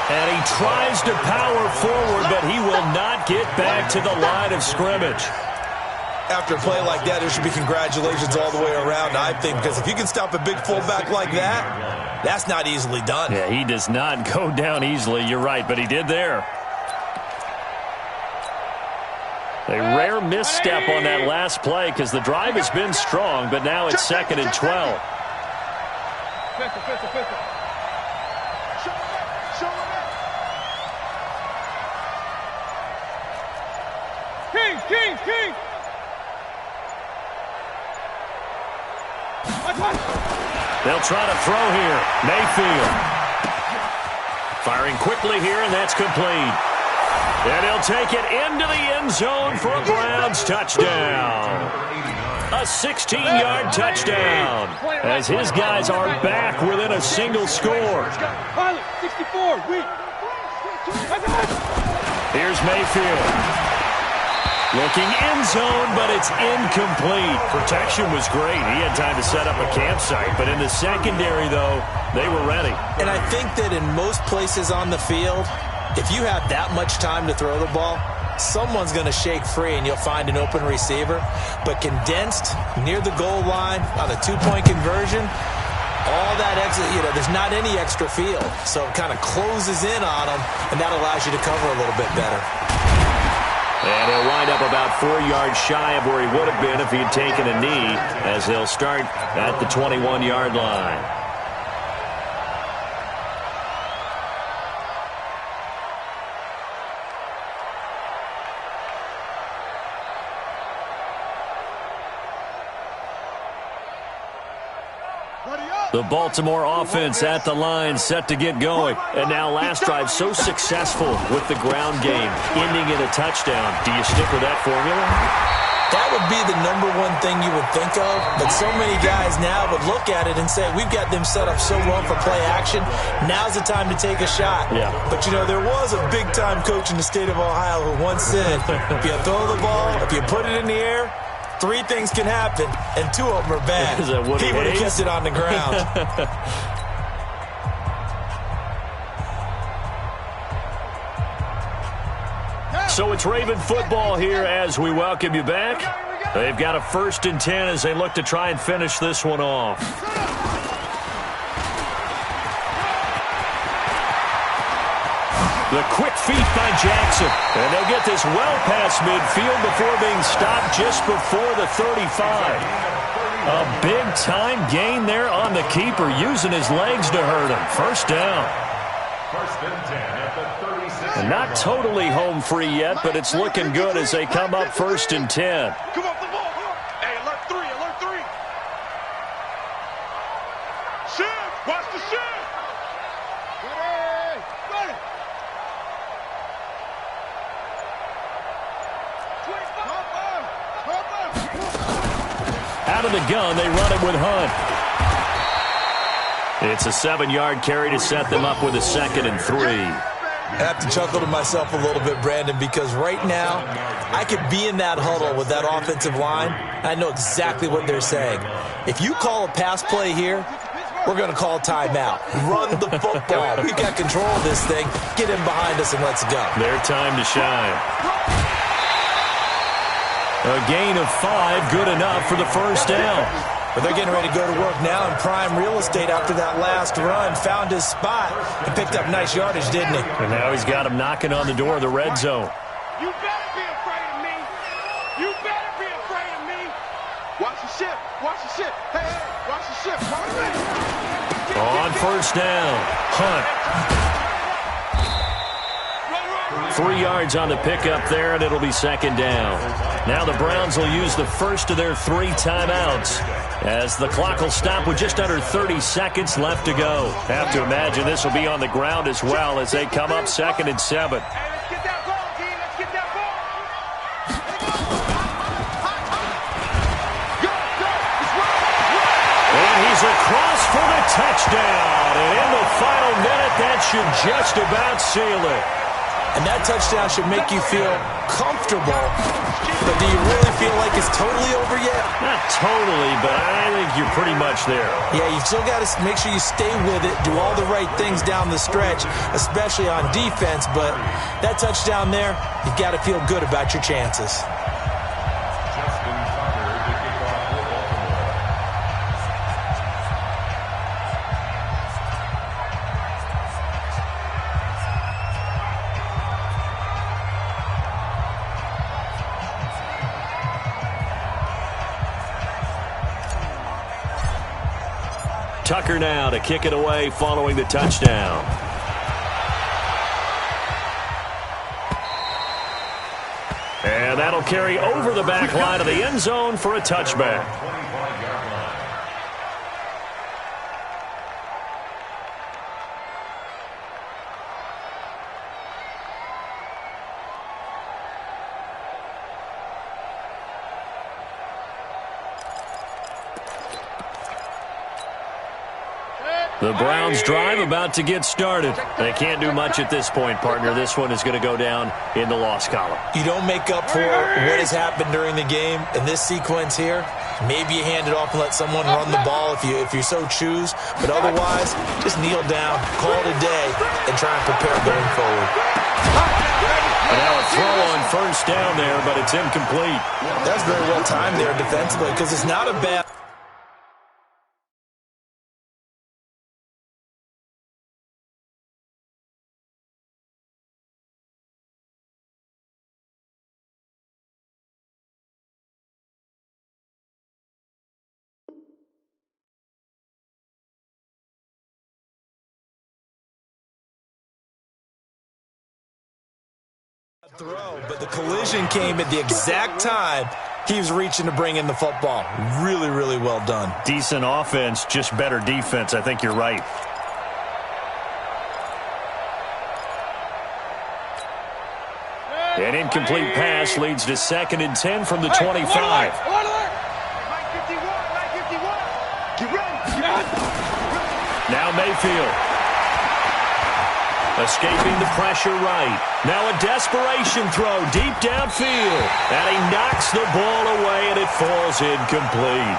And he tries to power forward, but he will not get back to the line of scrimmage. After a play like that, there should be congratulations all the way around, I think, because if you can stop a big fullback like that, that's not easily done. Yeah, he does not go down easily. You're right, but he did there. A rare misstep on that last play because the drive has been strong, but now it's 2nd and 12. King! They'll try to throw here. Mayfield. Firing quickly here, and that's complete. And he'll take it into the end zone for a Browns touchdown. A 16-yard touchdown as his guys are back within a single score. 64, Here's Mayfield. Looking end zone, but it's incomplete. Protection was great. He had time to set up a campsite. But in the secondary, though, they were ready. And I think that in most places on the field, if you have that much time to throw the ball, someone's going to shake free and you'll find an open receiver. But condensed near the goal line on a 2-point conversion, all that extra, there's not any extra field. So it kind of closes in on them, and that allows you to cover a little bit better. And he'll wind up about 4 yards shy of where he would have been if he had taken a knee, as they'll start at the 21-yard line. The Baltimore offense at the line, set to get going. And now last drive so successful with the ground game, ending in a touchdown. Do you stick with that formula? That would be the number one thing you would think of, but so many guys now would look at it and say, we've got them set up so well for play action, now's the time to take a shot. Yeah. But, there was a big-time coach in the state of Ohio who once said, if you throw the ball, if you put it in the air, 3 things can happen, and 2 of them are bad. He would have kept it on the ground. So it's Raven football here as we welcome you back. They've got a 1st and 10 as they look to try and finish this one off. The quick feet by Jackson. And they'll get this well past midfield before being stopped just before the 35. A big-time gain there on the keeper, using his legs to hurt him. 1st down. 1st and 10 at the 36. And not totally home free yet, but it's looking good as they come up 1st and 10. Come off the ball. Hey, alert 3, alert 3. Shift, watch the shift. Ready, ready. Out of the gun, they run it with Hunt. It's a 7-yard carry to set them up with a 2nd and 3. I have to chuckle to myself a little bit, Brandon, because right now I could be in that huddle with that offensive line. I know exactly what they're saying. If you call a pass play here, we're going to call timeout. Run the football. We've got control of this thing. Get in behind us and let's go. Their time to shine. A gain of 5, good enough for the first down. But they're getting ready to go to work now in prime real estate after that last run. Found his spot and picked up nice yardage, didn't he? And now he's got him knocking on the door of the red zone. You better be afraid of me. You better be afraid of me. Watch the ship. Watch the ship. Hey, hey, watch the ship. On first down, Hunt. 3 yards on the pickup there, and it'll be second down. Now the Browns will use the first of their 3 timeouts as the clock will stop with just under 30 seconds left to go. Have to imagine this will be on the ground as well as they come up 2nd and 7. Let's get that ball, D. Let's get that ball. Go, go. It's right. And he's across for the touchdown. And in the final minute, that should just about seal it. And that touchdown should make you feel comfortable. But do you really feel like it's totally over yet? Not totally, but I think you're pretty much there. Yeah, you've still got to make sure you stay with it, do all the right things down the stretch, especially on defense. But that touchdown there, you've got to feel good about your chances. Tucker now to kick it away following the touchdown. And that'll carry over the back line of the end zone for a touchback. The Browns drive about to get started. They can't do much at this point, partner. This one is going to go down in the loss column. You don't make up for what has happened during the game in this sequence here. Maybe you hand it off and let someone run the ball if you so choose. But otherwise, just kneel down, call it a day, and try and prepare going forward. And now a throw on first down there, but it's incomplete. That's very well timed there defensively because it's not a bad... throw, but the collision came at the exact time he was reaching to bring in the football. Really, really well done. Decent offense, just better defense. I think you're right. An incomplete pass leads to 2nd and 10 from the 25. Now Mayfield. Escaping the pressure right. Now a desperation throw deep downfield. And he knocks the ball away and it falls incomplete.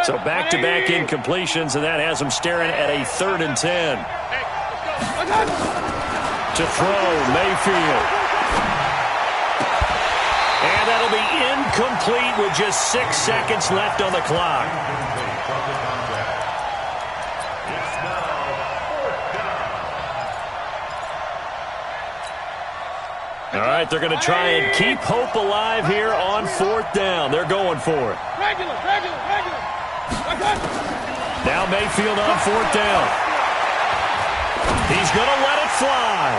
So back-to-back incompletions, and that has him staring at a 3rd and 10. To throw, Mayfield. And that'll be incomplete with just 6 seconds left on the clock. All right, they're going to try and keep hope alive here on 4th down. They're going for it. Regular. Now Mayfield on 4th down. He's going to let it fly.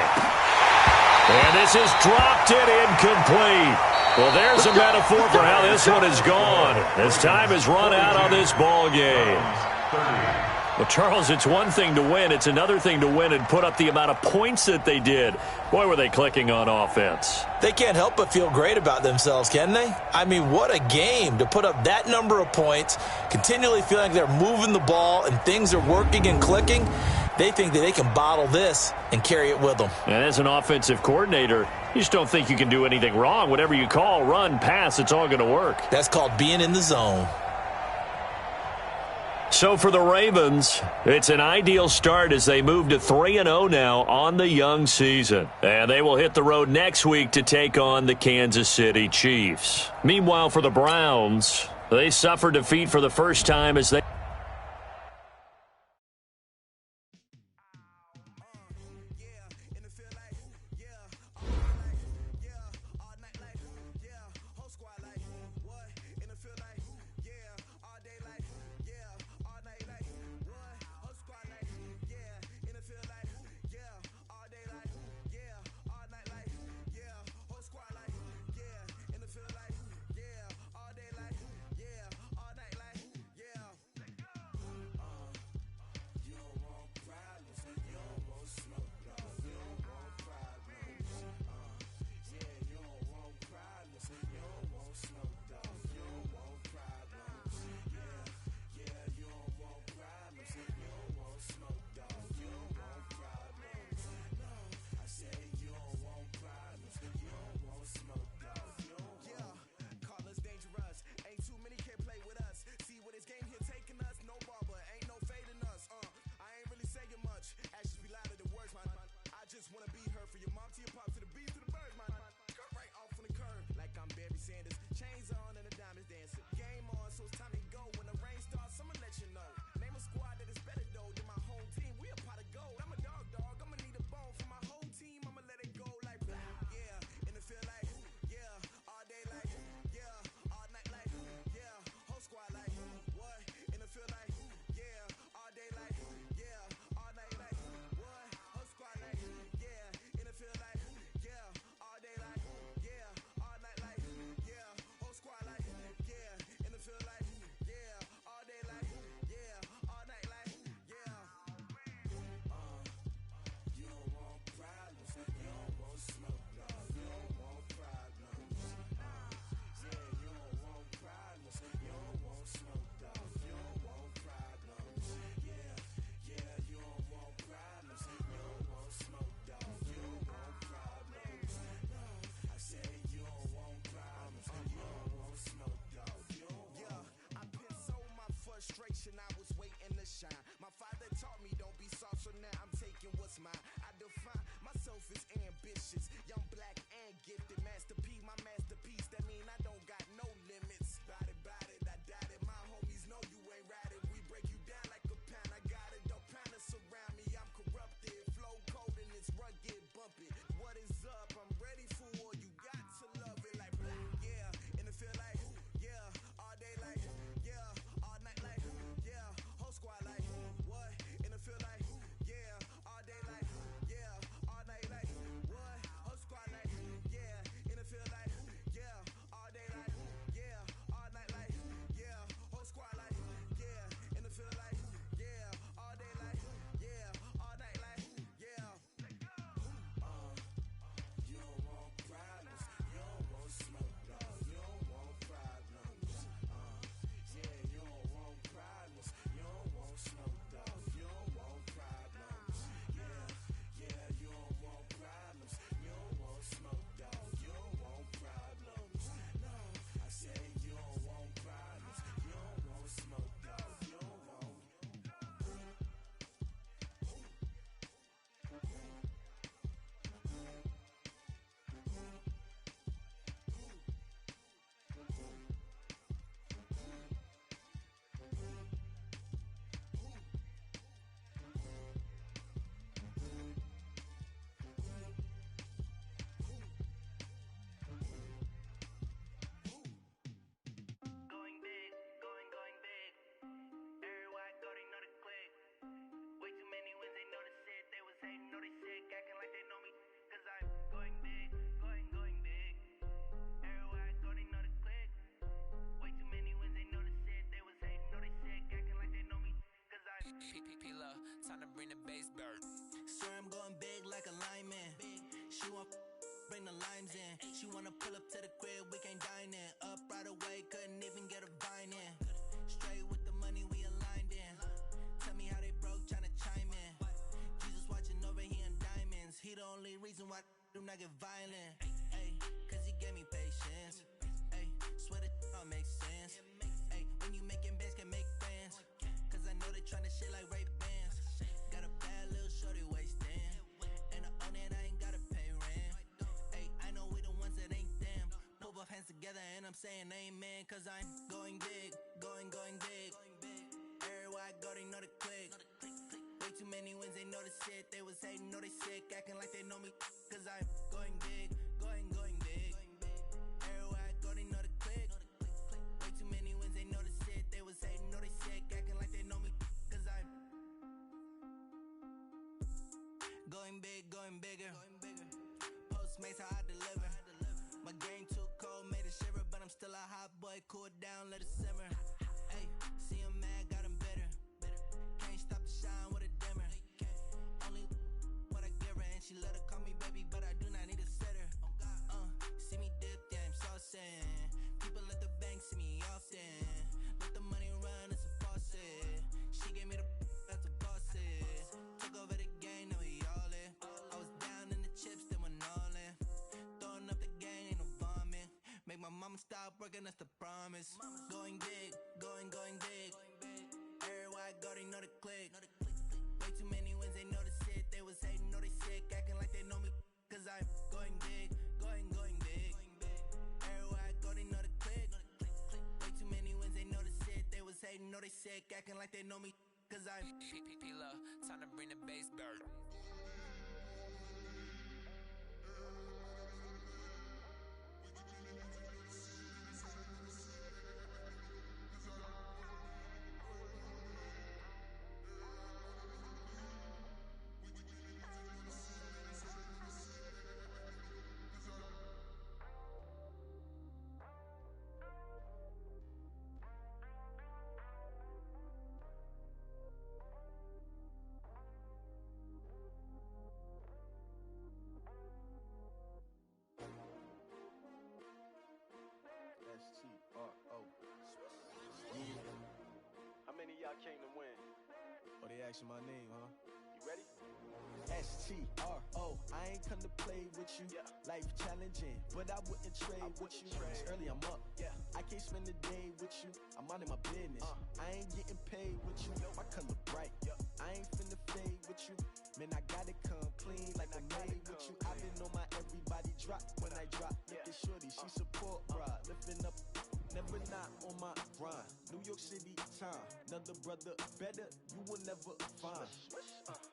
And this is dropped it incomplete. Well, there's a metaphor for how this one is gone. As time has run out on this ball game. Well, Charles, it's one thing to win. It's another thing to win and put up the amount of points that they did. Boy, were they clicking on offense. They can't help but feel great about themselves, can they? I mean, what a game to put up that number of points, continually feeling like they're moving the ball and things are working and clicking. They think that they can bottle this and carry it with them. And as an offensive coordinator, you just don't think you can do anything wrong. Whatever you call, run, pass, it's all going to work. That's called being in the zone. So for the Ravens, it's an ideal start as they move to 3-0 now on the young season. And they will hit the road next week to take on the Kansas City Chiefs. Meanwhile, for the Browns, they suffered defeat for the first time as they Time to bring the bass bird. Sir, I'm going big like a lineman. She want bring the limes in. She wanna pull up to the crib, we can't dine in. Up right away, couldn't even get a vine in. Straight with the money we aligned in. Tell me how they broke, tryna chime in. Jesus watching over here in diamonds. He the only reason why do not get violent. Ay, cause he gave me patience. Ay, swear that all makes sense. Ay, when you making bands can make friends. Cause I know they tryna shit like Ray-Bans. Got a bad little shorty wasting. And I own it, I ain't gotta pay rent. Ay, I know we the ones that ain't them. Pull both hands together and I'm saying amen. Cause I'm going big, going big. Everywhere I go, they know the click. Way too many wins, they know the shit. They was hating, know they sick, acting like they know me. Cause I'm going big, going big. Everywhere I go, they know the click. Way too many wins, they know the shit. They was hating, know they sick, acting like they know me. Cause I'm going big, going bigger. Postmates, how I deliver. My game too cold, made it shiver. But I'm still a hot boy, cool it down, let it simmer. Hey, see him mad, got him bitter. Can't stop the shine with a dimmer. Only what I give her, and she let her call me baby, but I do not need a sitter. See me dip, yeah, I'm saucing. People at the bank see me often. Let the money run, it's a faucet. She gave me the that's a boss is. Took over the game, now we all in. I was down in the chips, then went all in. Throwing up the gang, ain't no vomit. Make my mama stop working, that's the promise. Going big, going big. Everywhere I go, they know the click. Way too many wins, they know the shit. They was hating, know they sick, acting like they know me. Cause I'm going big, going big. Everywhere I go, they know the click. Way too many wins, they know the shit. They was hating, know they sick, acting like they know me. Cause I'm time to bring the bass bird. S-T-R-O. How many of y'all came to win? Oh, they asking my name, huh? You ready? S-T-R-O. I ain't come to play with you. Yeah. Life challenging, but I wouldn't trade with you. It's early, I'm up. Yeah. I can't spend the day with you. I'm minding my business. I ain't getting paid with you. My color bright. I ain't finna fade with you. Man, I gotta come clean like I'm made with you. I've been on my everybody drop when I drop. Look at shorty, she support ride. Lifting up, never not on my grind. New York City time, another brother better, you will never find.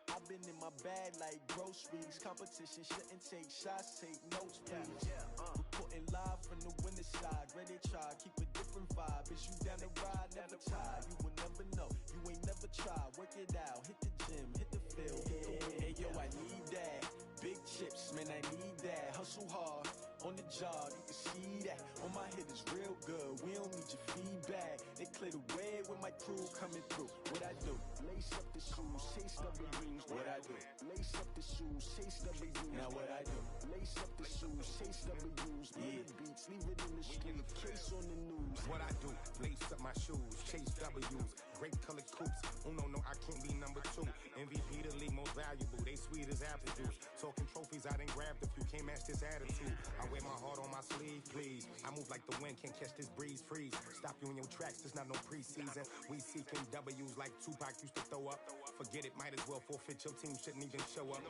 I've been in my bag like groceries. Competition shouldn't take shots, take notes, please. Reporting live from the winter side. Ready to try, keep a different vibe. Is you down the ride, never tired. You will never know, you ain't never tried. Work it out, hit the gym, hit the field, hit the wind. Hey yo, I need that. Big chips, man, I need that. Hustle hard, on the job, you can see that. On my head is real good, we don't need your feedback. They clear the way with my crew coming through. What I do? Lace up the shoes, chase W's. What I do? Lace up the shoes, chase W's. Now what I do? Lace up the shoes, chase W's. Yeah. The beats, leave it in the street, case on the news. What I do? Lace up my shoes, chase W's. Great colored coops. Oh no, I can't be number 2. MVP the league most valuable. They sweet as apple juice. Talking trophies, I done grabbed a few. Can't match this attitude. I wear my heart on my sleeve, please. I move like the wind, can't catch this breeze, freeze. Stop you in your tracks, there's not no preseason. We seeking W's like Tupac used to throw up. Forget it, might as well forfeit. Your team shouldn't even show up.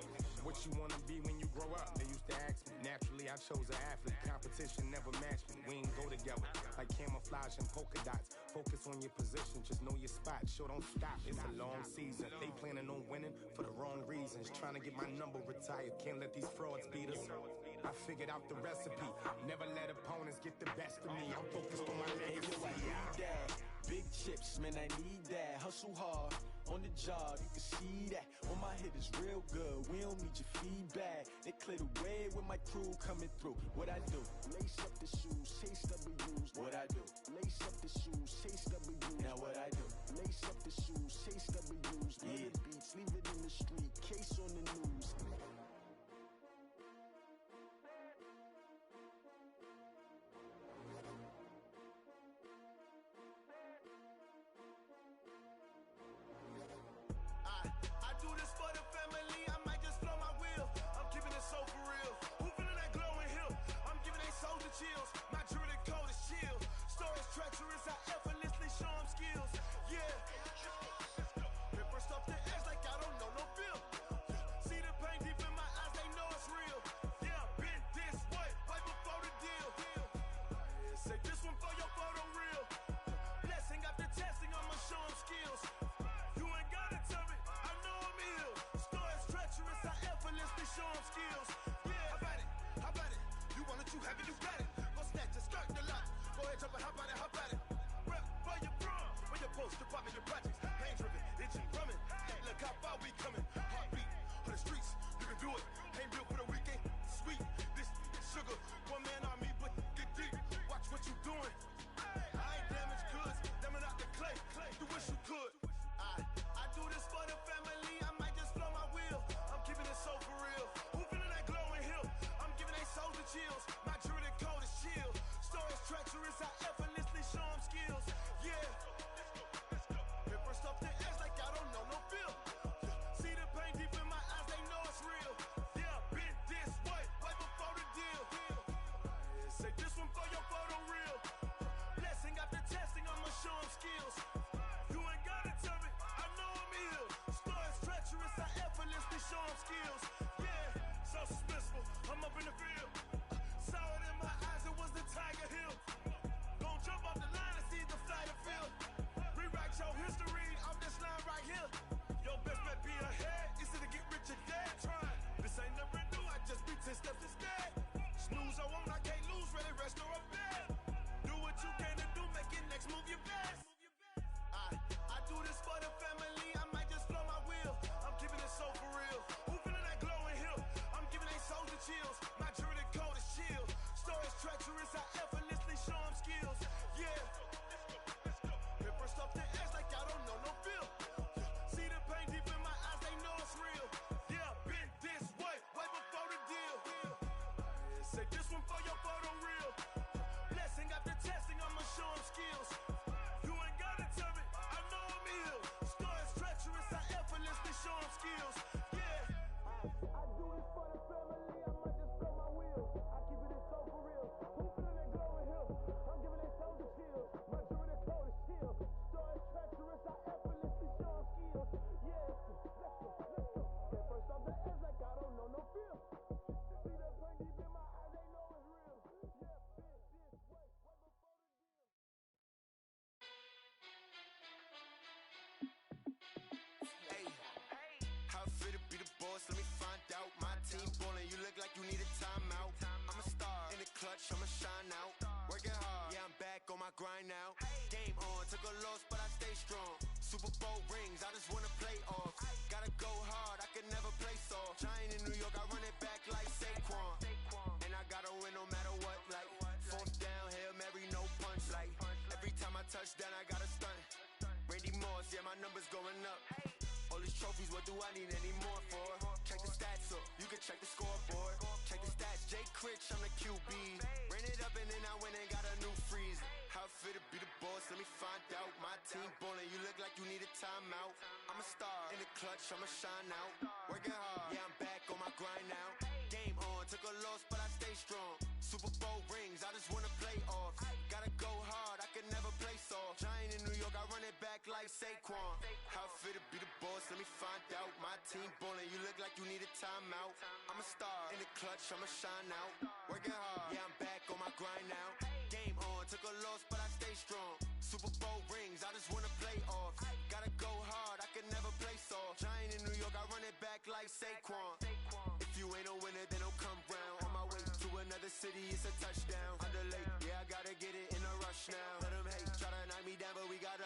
What you wanna be when you grow up? They used to ask me. Naturally, I chose an athlete. Competition never matched me. We ain't go together like camouflage and polka dots. Focus on your position, just know your spot. Sure, don't stop. It's a long season. They planning on winning for the wrong reasons. Trying to get my number retired. Can't let these frauds beat us. I figured out the recipe. Never let opponents get the best of me. I'm focused on my legacy. Big chips, man, I need that. Hustle hard on the job, you can see that. On my hit is real good, we don't need your feedback. They clear the way with my crew coming through. What I do? Lace up the shoes, chase W's. What I do? Lace up the shoes, chase W's. Now what I do? Lace up the shoes, chase W's. Yeah. The beats, leave it in the street, case on the news. I do this for the family, I might just blow my wheel. I'm keeping it so for real. Who feeling that glowing hill? I'm giving they soldier chills. My jewelry code is chill. Stories treacherous, I effortlessly show them skills. Yeah. Paper stuff the edge like I don't know no feel. See the pain deep in my eyes, they know it's real. Yeah, been this way, right before the deal. Say this one for your photo real. Blessing after testing, I'ma show them skills. You ain't gotta tell me, I know I'm ill. Stories treacherous, I effortlessly show them skills. Yeah, how about it? How about it? You want it, you have it, you got it. Go snatch it, skirt the lot. Go ahead, jump it, how about it, how about it? Rep where you from, where your post, department, your projects. Pain driven, itching, drumming. Hey, look how far we coming. Heartbeat on the streets, you can do it. Ain't built for the weekend, sweet. This sugar, one man army, but get deep. Watch what you doing. I ain't damaged goods, damn out the clay. You wish you could. I do this for the family, I might just blow my wheel. I'm keeping it so for real. Who feeling that glowing hill? I'm giving they soldier chills. My jewelry code is chill. Stories treacherous, I effortlessly show them skills. Yeah. Paper stuff the edge like I don't know no feel. See the pain deep in my eyes, they know it's real. Yeah, been this way, right before the deal. Say this one for your photo real. Blessing after testing, I'ma show them skills. You ain't gotta tell me, I know I'm ill. Stories treacherous, I effortlessly show them skills. Yeah, so suspenseful, I'm up in the field. Saw it in my eyes, it was the Tiger Hill. Gon' jump off the line and see the flight of field. Rewrite your history off this line right here. Your best bet be ahead, easy to get rich or dead. Trying, this ain't never new, I just be 10 steps instead. Snooze I won't, I can't lose, ready, rest or a bed. Do what you can to do, make it next move your best. I do this for the family, I might just blow my wheel. I'm keeping it so for real. Who feeling that glowing hill? I'm giving they soldier chills. My jewelry code is chill. Stories treacherous, I effortlessly show them skills. Yeah. Paper stuff the edge like I don't know no feel. See the pain deep in my eyes, they know it's real. Yeah, been this way, right before the deal. Say this one for your photo real. Blessing after testing, I'ma show them skills. You ain't gotta tell me, I know I'm ill. Stories treacherous, I effortlessly show them skills. Yeah. I do this for the family, I might just blow my wheel. I keep it so for real. Who feeling that glowing hill? I'm giving they soldier chills. My jewelry code is chill. Stories treacherous, I effortlessly show them skills. Yeah, let's go. Get first off the edge like I don't know no feel. See that pain deep in my eyes, they know it's real. Yeah, been this way, right before the deal. Hey, how it feel to be the boss? Let me find out. My team ballin', you look like you need a timeout. I'm a star in the clutch, I'ma shine out. Working hard, yeah, I'm back on my grind now. Game on, took a loss, but I stay strong. Super Bowl rings, I just wanna play off. Gotta go hard, I can never play soft. Giant in New York, I run it back like Saquon. And I gotta win no matter what, like fourth down, Hail Mary, no punch. Like every time I touch down, I gotta stunt. Randy Moss, yeah, my numbers going up. All these trophies, what do I need any more for? Check the stats up, you can check the scoreboard. Check the stats, Jake Critch, I'm the QB. Ran it up and then I went and got a new freeze. How it feel to be the boss, let me find out. My team ballin', you look like you need a timeout. I'm a star in the clutch, I'ma shine out. Working hard, yeah, I'm back on my grind now. Game on, took a loss, but I stay strong. Super Bowl rings, I just wanna play off. Gotta go hard, I can never play soft. Giant in New York, I run it back like Saquon. How it feel to be the boss, let me find out. My team ballin', you look like you need a timeout. I'm a star in the clutch, I'ma shine out. Working hard, yeah, I'm back on my grind now. Game on, took a loss, but I stay strong. Super Bowl rings, I just wanna play off. Gotta go hard, I can never play soft. Giant in New York, I run it back like Saquon. If you ain't a winner, then don't come round. On my way to another city, it's a touchdown. Underlay, yeah, I gotta get it in a rush now. Let them hate, try to knock me down, but we got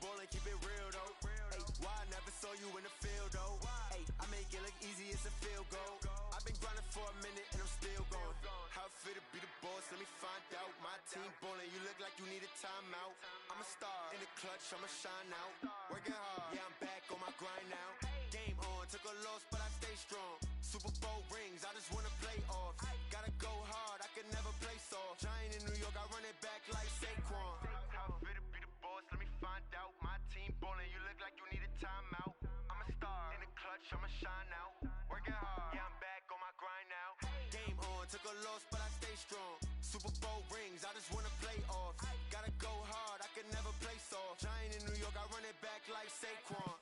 ballin', keep it real though. Hey, why I never saw you in the field though? Hey, I make it look easy, it's a field goal. I've been grinding for a minute and I'm still going. How it feel to be the boss? Let me find out. My team ballin', you look like you need a timeout. I'm a star in the clutch, I'ma shine out. Working hard, yeah, I'm back on my grind now. Game on, took a loss, but I stay strong. Super Bowl rings, I just wanna play off. Gotta go hard, I can never play soft. Giant in New York, I run it back like Saquon. How it feel to be the boss? Let me find out. My team ballin', you look like you need a timeout. I'm a star in the clutch, I'ma shine out. Working hard, yeah, I'm back on my grind now. Game on, took a loss, but I stay strong. Super Bowl rings, I just wanna play off. Gotta go hard, I can never play soft. Giant in New York, I run it back like Saquon.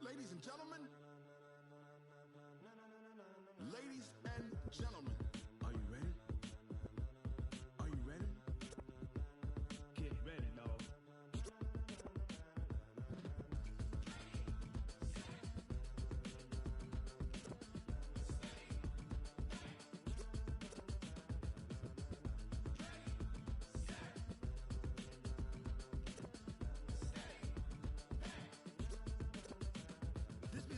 Ladies and gentlemen, ladies and gentlemen, are you ready? Are you ready? Get ready, dog. This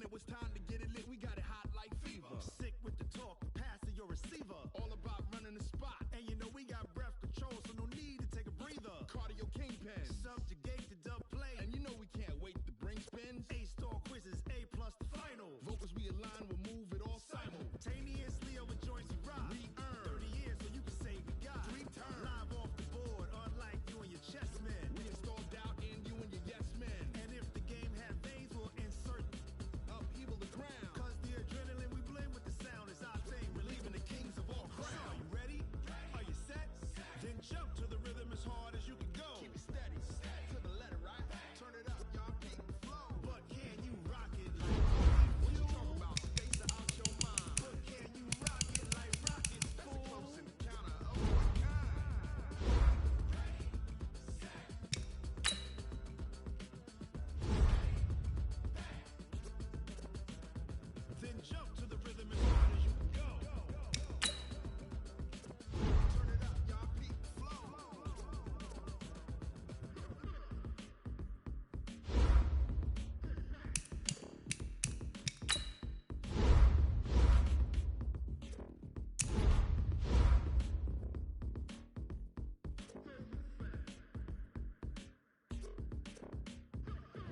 it was time to get it lit, we got it hot like fever. Sick with the talk, passing your receiver. All about running the spot. And you know we got breath control, so no need to take a breather. Cardio kingpin, subjugate the dub play. And you know we can't wait to bring spins. A-star quizzes, A+ the final. Vocals we align, we'll move it all simultaneously over joints we rock. We earn 30 years so you can say we got 3 turns. Live off the board, unlike you and your chess men. We install doubt in you and your yes men. And if the game had veins, we'll insert upheaval the ground. Cause the adrenaline we blend with the sound is our thing, relieving the kings of all crowns. Are you ready? Are you set? Then jump to the rhythm as hard as you can go. Keep it steady, to the letter, right? Turn it up, y'all, keep the flow. But can you rock it like what you talk about? Space out your mind. But can you rock it like rockets? That's a close encounter of one kind. Then jump to the rhythm as hard as you can go. Turn it up, y'all, keep the flow.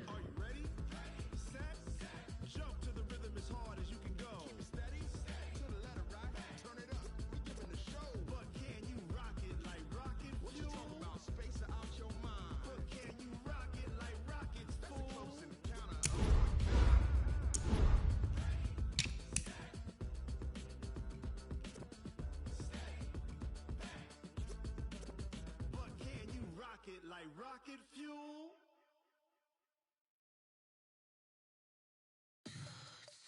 Are you ready? Set? Jump to the rhythm as hard as you can go. Keep it steady, to the letter, right? Turn it up, we giving the show. But can you rock it like rocket fuel? What you talk about? Space out your mind. But can you rock it like rockets, fool? That's a close encounter of one kind. But can you rock it like rocket fuel?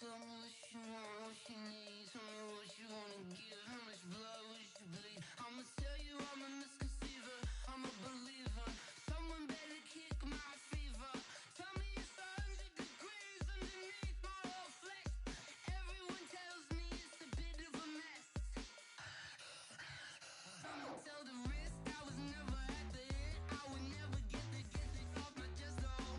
Tell me what you want, what you need. Tell me what you wanna give. How much blood would you bleed? I'ma tell you I'm a misconceiver. I'm a believer. Someone better kick my fever. Tell me it's 100 degrees underneath my whole flesh. Everyone tells me it's a bit of a mess. I'ma tell the wrist I was never at the hit. I would never get the off my chest though.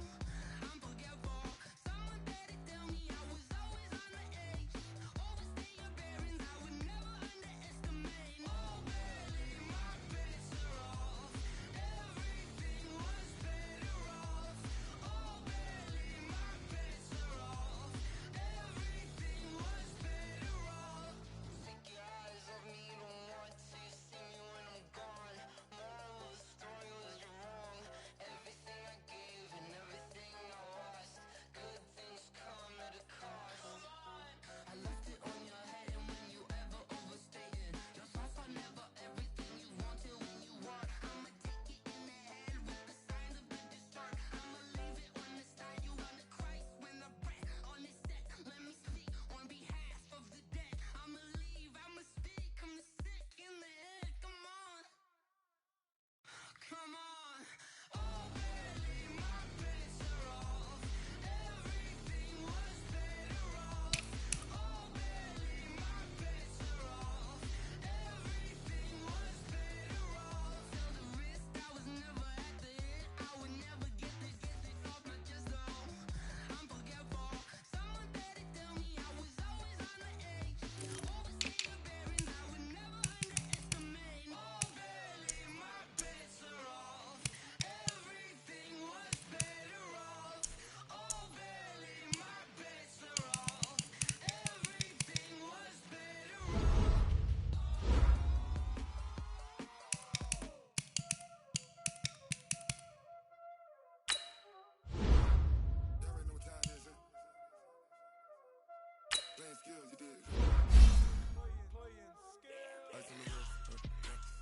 I'm forgetful. Someone better tell me I was always on the edge. Overstay your bearings, I would never underestimate. Oh baby, my bets are off. Everything was better off. Oh baby, my bets are off. Everything was better off. Take your eyes off me, don't want to see me when I'm gone. Moral of the story was you're wrong. Everything I gave and everything I lost. Good things come at a cost. I left it on your head and when you ever overstated. Your thoughts are never everything you wanted when you want. I'ma take it in the head with the signs of the distort. I'ma leave it on the side. You wanna Christ when the breath on this set. Let me speak on behalf of the dead. I'ma leave, I'ma speak. I'm the sick in the head. Come on. Come on. Oh baby, my bets are off. Everything was better off. Oh baby, my bets are off. Everything was better off. Tell the wrist I was never at the hit. I would never get the off my chest though. I'm forgetful. Someone better tell me I was always on the edge. Overstay your bearings, I would never underestimate. Oh baby, my bets are off. Everything was better off. Oh baby, my bets are off. Everything was better off. Y'all already know what time it is, huh? Playing skills, you did. Ice on the wrist,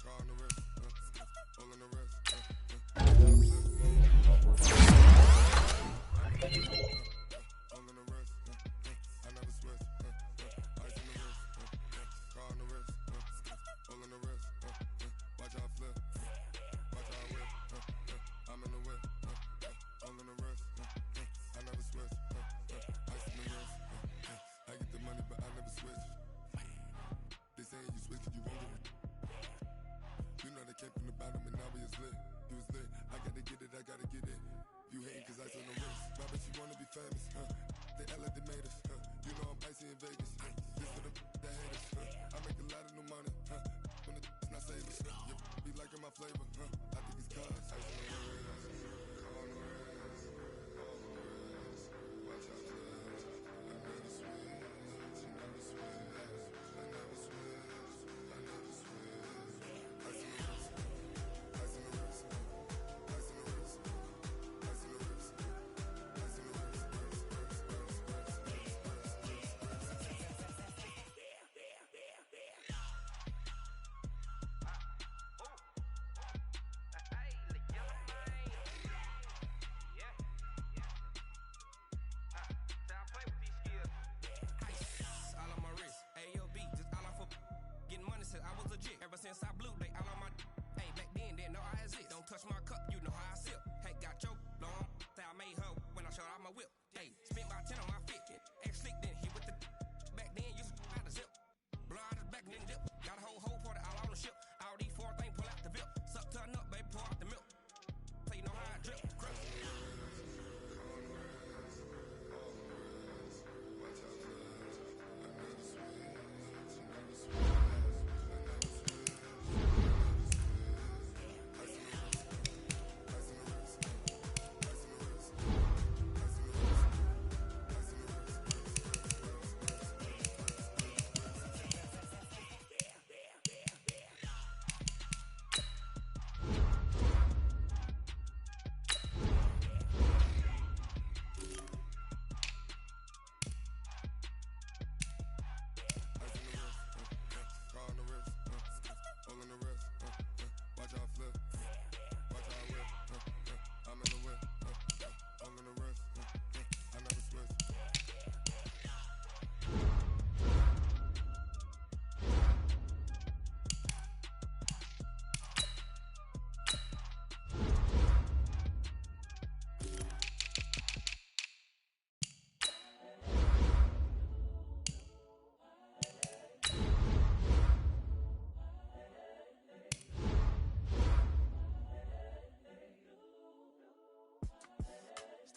car on the wrist, all on the wrist, all on the wrist, I never switch, ice on the wrist, car on the wrist, all on the wrist, watch how I flip, watch how I whip, I'm in the whip, all on the wrist, I never switch, ice on the wrist, I get the money but I never switch. They saying you switch cause you won't get it. You know they came from the bottom and now we is lit. You was lit, I gotta get it, I gotta get it. You hating cause ice on the wrist. My bitch, you wanna be famous, huh? They like they made us. You know I'm icy in Vegas. This for the that hate us. I make a lot of new money. When the not saving. Be liking my flavor. I think it's cause. Ice on the wrist. On the wrist. On the wrist. Watch out for this. I never switch. She never switch. I never switch. I never switch. Ice on the wrist. Ice on the wrist. Ice on the wrist. Ice on the wrist. Ice on the wrist. Ever since I blew, they all on my. Hey, back then, didn't know I exist. Don't touch my cup, you know how I sip. Hey, got your long. Say I made her when I showed out my whip. Hey, spent about 10 on my fit. Ex-slick, then hit with the. Back then, used to out the zip. Blow out his back, then dip. Got a whole party all on the ship. All these four things pull out the VIP. Suck, turn up, baby, pour out the milk. So you know how I drip. Crush.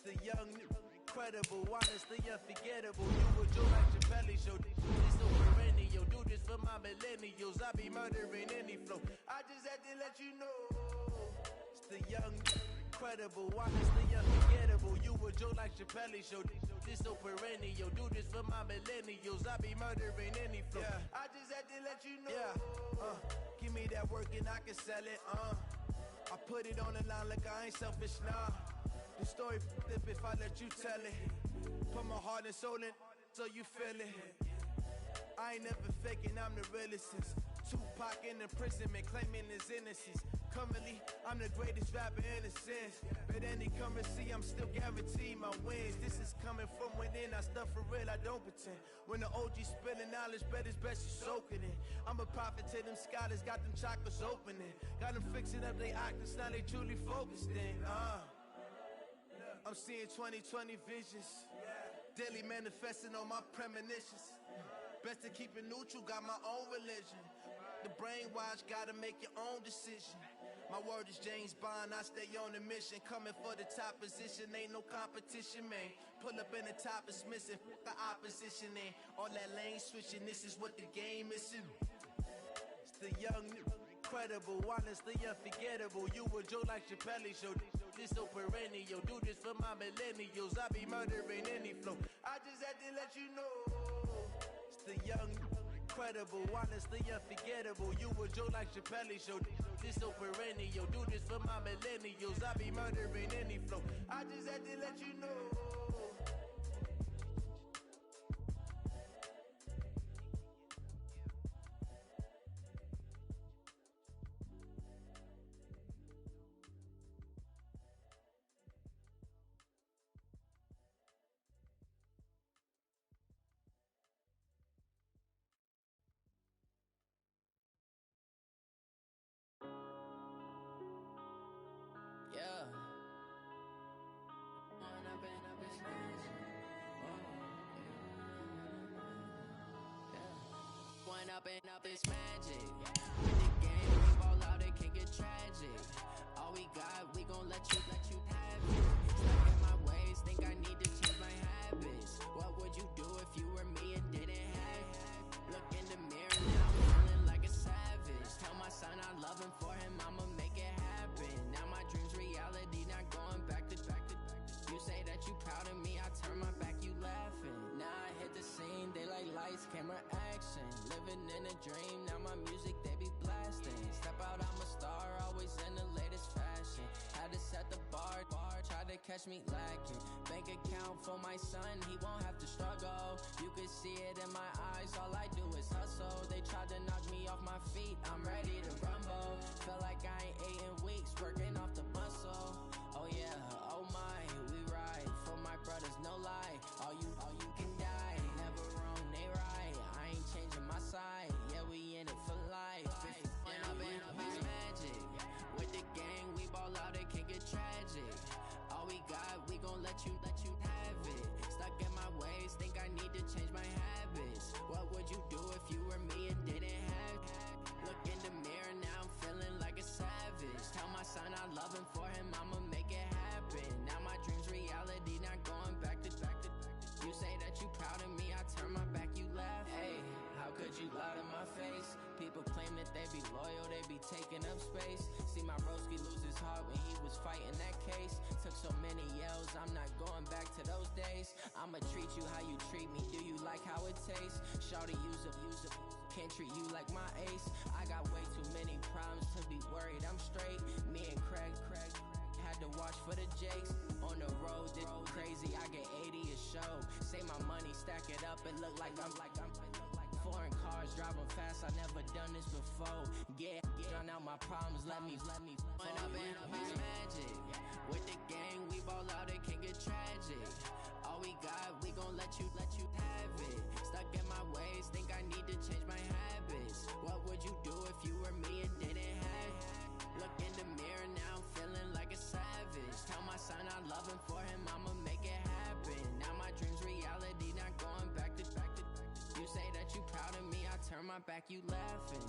The young, incredible, honestly unforgettable. You would do like Chappelle show. This so perennial. Do this for my millennials. I be murdering any flow. I just had to let you know. It's the young, incredible, honestly unforgettable. You would do like Chappelle show. This so perennial. Do this for my millennials. I be murdering any flow. Yeah. I just had to let you know. Yeah. Give me that work and I can sell it. I put it on the line like I ain't selfish, nah. The story flip if I let you tell it. Put my heart and soul in so you feel it. I ain't never faking, I'm the realest since Tupac in imprisonment, claiming his innocence. Currently, I'm the greatest rapper in a sense. But any currency, I'm still guaranteed my wins. This is coming from within, I stuff for real, I don't pretend. When the OG spilling knowledge, bet it's best you soak it in. I'm a prophet to them scholars, got them chakras opening. Got them fixing up they octaves, now they truly focused in. I'm seeing 2020 visions. Daily manifesting on my premonitions. Best to keep it neutral, got my own religion. The brainwash, gotta make your own decision. My word is James Bond, I stay on a mission. Coming for the top position, ain't no competition, man. Pull up in the top is missing, the opposition ain't. All that lane switching, this is what the game is. It's the young, incredible, honestly unforgettable. You would joke like Chappelle show. This so perennial. Do this for my millennials. I be murdering any flow. I just had to let you know. It's the young, incredible, honestly unforgettable. You would joke like Chappelle show. This so perennial. Do this for my millennials. I be murdering any flow. I just had to let you know. Up is magic. With the game, we ball out, it can get tragic. All we got, we gon' let you have it. Stuck in my ways, think I need to change my habits. What would living in a dream. Now my music, they be blasting. Step out, I'm a star, always in the latest fashion. Had to set the bar, try to catch me lacking. Bank account for my son, he won't have to struggle. You could see it in my eyes, all I do is hustle. They tried to knock me off my feet, I'm ready to rumble. Feel like I ain't ate in weeks, working off the muscle. Oh yeah, oh my, we ride for my brothers, no lie. All you can die, never wrong, they right. I ain't changing my side, yeah, we in it for life. And I've been magic with the gang, we ball out, it can get tragic. All we got, we gon' let you have it. Stuck in my ways, think I need to change my habits. What would you do if you were me and didn't have it? Look in the mirror, now I'm feeling like a savage. Tell my son I love him, for him I'ma make it happen. Now my dream's reality, not going back to. You say that you proud of me, I turn my back, you laugh. Hey, how could you lie to my face? People claim that they be loyal, they be taking up space. See my broski lose his heart when he was fighting that case. Took so many yells, I'm not going back to those days. I'ma treat you how you treat me, do you like how it tastes? Shawty, use up, can't treat you like my ace. I got way too many problems to be worried, I'm straight. Me and Craig had to watch for the Jakes. On the road, this crazy, I get 80 a show. Say my money, stack it up, it look like I'm foreign cars, driving fast, I never done this before. Yeah, drown out my problems, let me When I've been magic with the gang, we ball out, it can get tragic. All we got, we gon' let you have it. Stuck in my ways, think I need to change my habits. What would you do if you were me and didn't have it? Look in the mirror, now I'm feeling like a savage. Tell my son I love him, for him I'ma make it happen. Now my dream's reality, not going back to. You say that you proud of me, I turn my back, you laughing.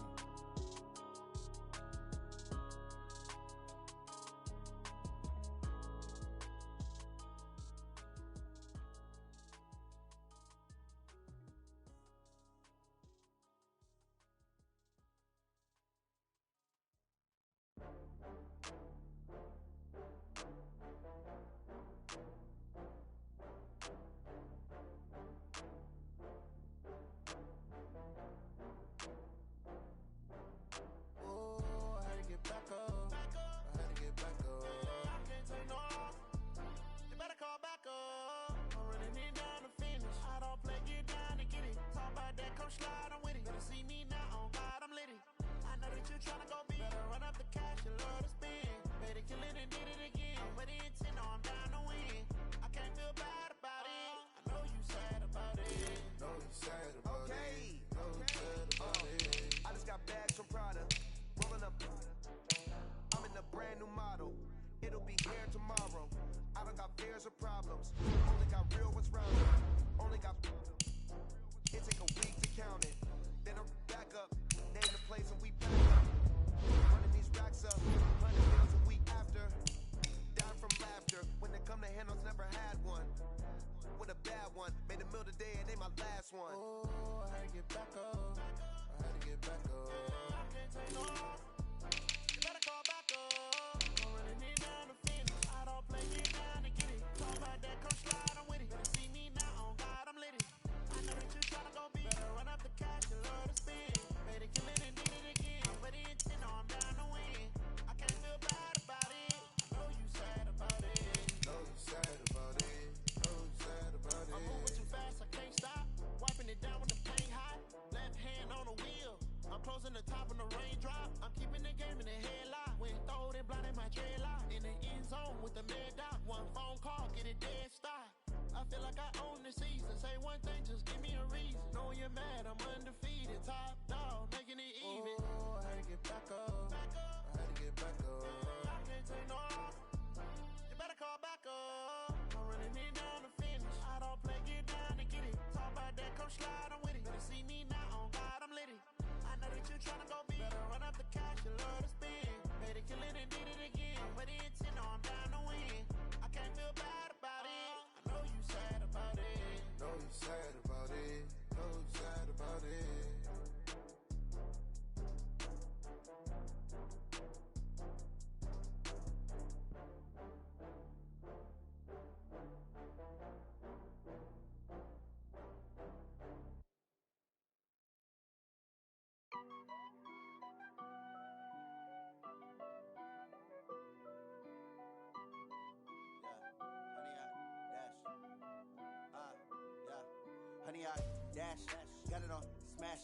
Slide on with it. Better see me now, on God, I'm litty. I know that you tryna go big. Better run up the cash, you love to spend. Better kill it and did it again. With the intent, no, I'm down to win. I can't feel bad about it. I know you sad about it. Know you sad about it. Know you sad about it. I just got bags from Prada. Rolling up. I'm in a brand new model. It'll be here tomorrow. I don't got fears or problems. Only got real ones round it. Only got. It take a week to count it. Then I'm back up. Name the place and we back up. Running these racks up. 100 meals a week after. Down from laughter. When they come to handles, never had one. With a bad one. Made a meal today and they my last one. Oh, I had to get back up. I had to get back up. I can't take no off. You better call back up. I'm running it down the finish. I don't play, get down to get it. Talk about that, come slide on with it. Better see me now, on God, I'm litty. I know that you tryna go big. Better run up the cash, you love to spend. Better kill it and did it again. But the intent, no, I'm down to win. I can't feel bad about it. I know you sad about it. Know you sad about it. Know you sad about it. I'm moving too fast, I can't stop. Wiping it down with the paint hot. Left hand on the wheel. I'm closing the top when the raindrop. I'm keeping the game in the headlock. When throwed and blinded my dreadlock. In the end zone with the mad dot. One phone call, get it dead stop. I feel like I own the season. Say one thing, just give me a reason. Know you're mad, I'm undefeated. Top dog, making it even. Oh, I had to get back up. I had to get back up. I can't take no off. You better call back up. I'm running it down to finish. I don't play, get down to get it. Talk about that, come slide on with it. Better see me now, on God, I'm litty. I know that you tryna go big. Better run up the cash, you love to spend. Better kill it and did it again. But the intent, no, I'm down to win. I can't feel bad about it. I know you sad about it. Know you sad about it. Know you sad about it. 100 yard dash. Got it on smash.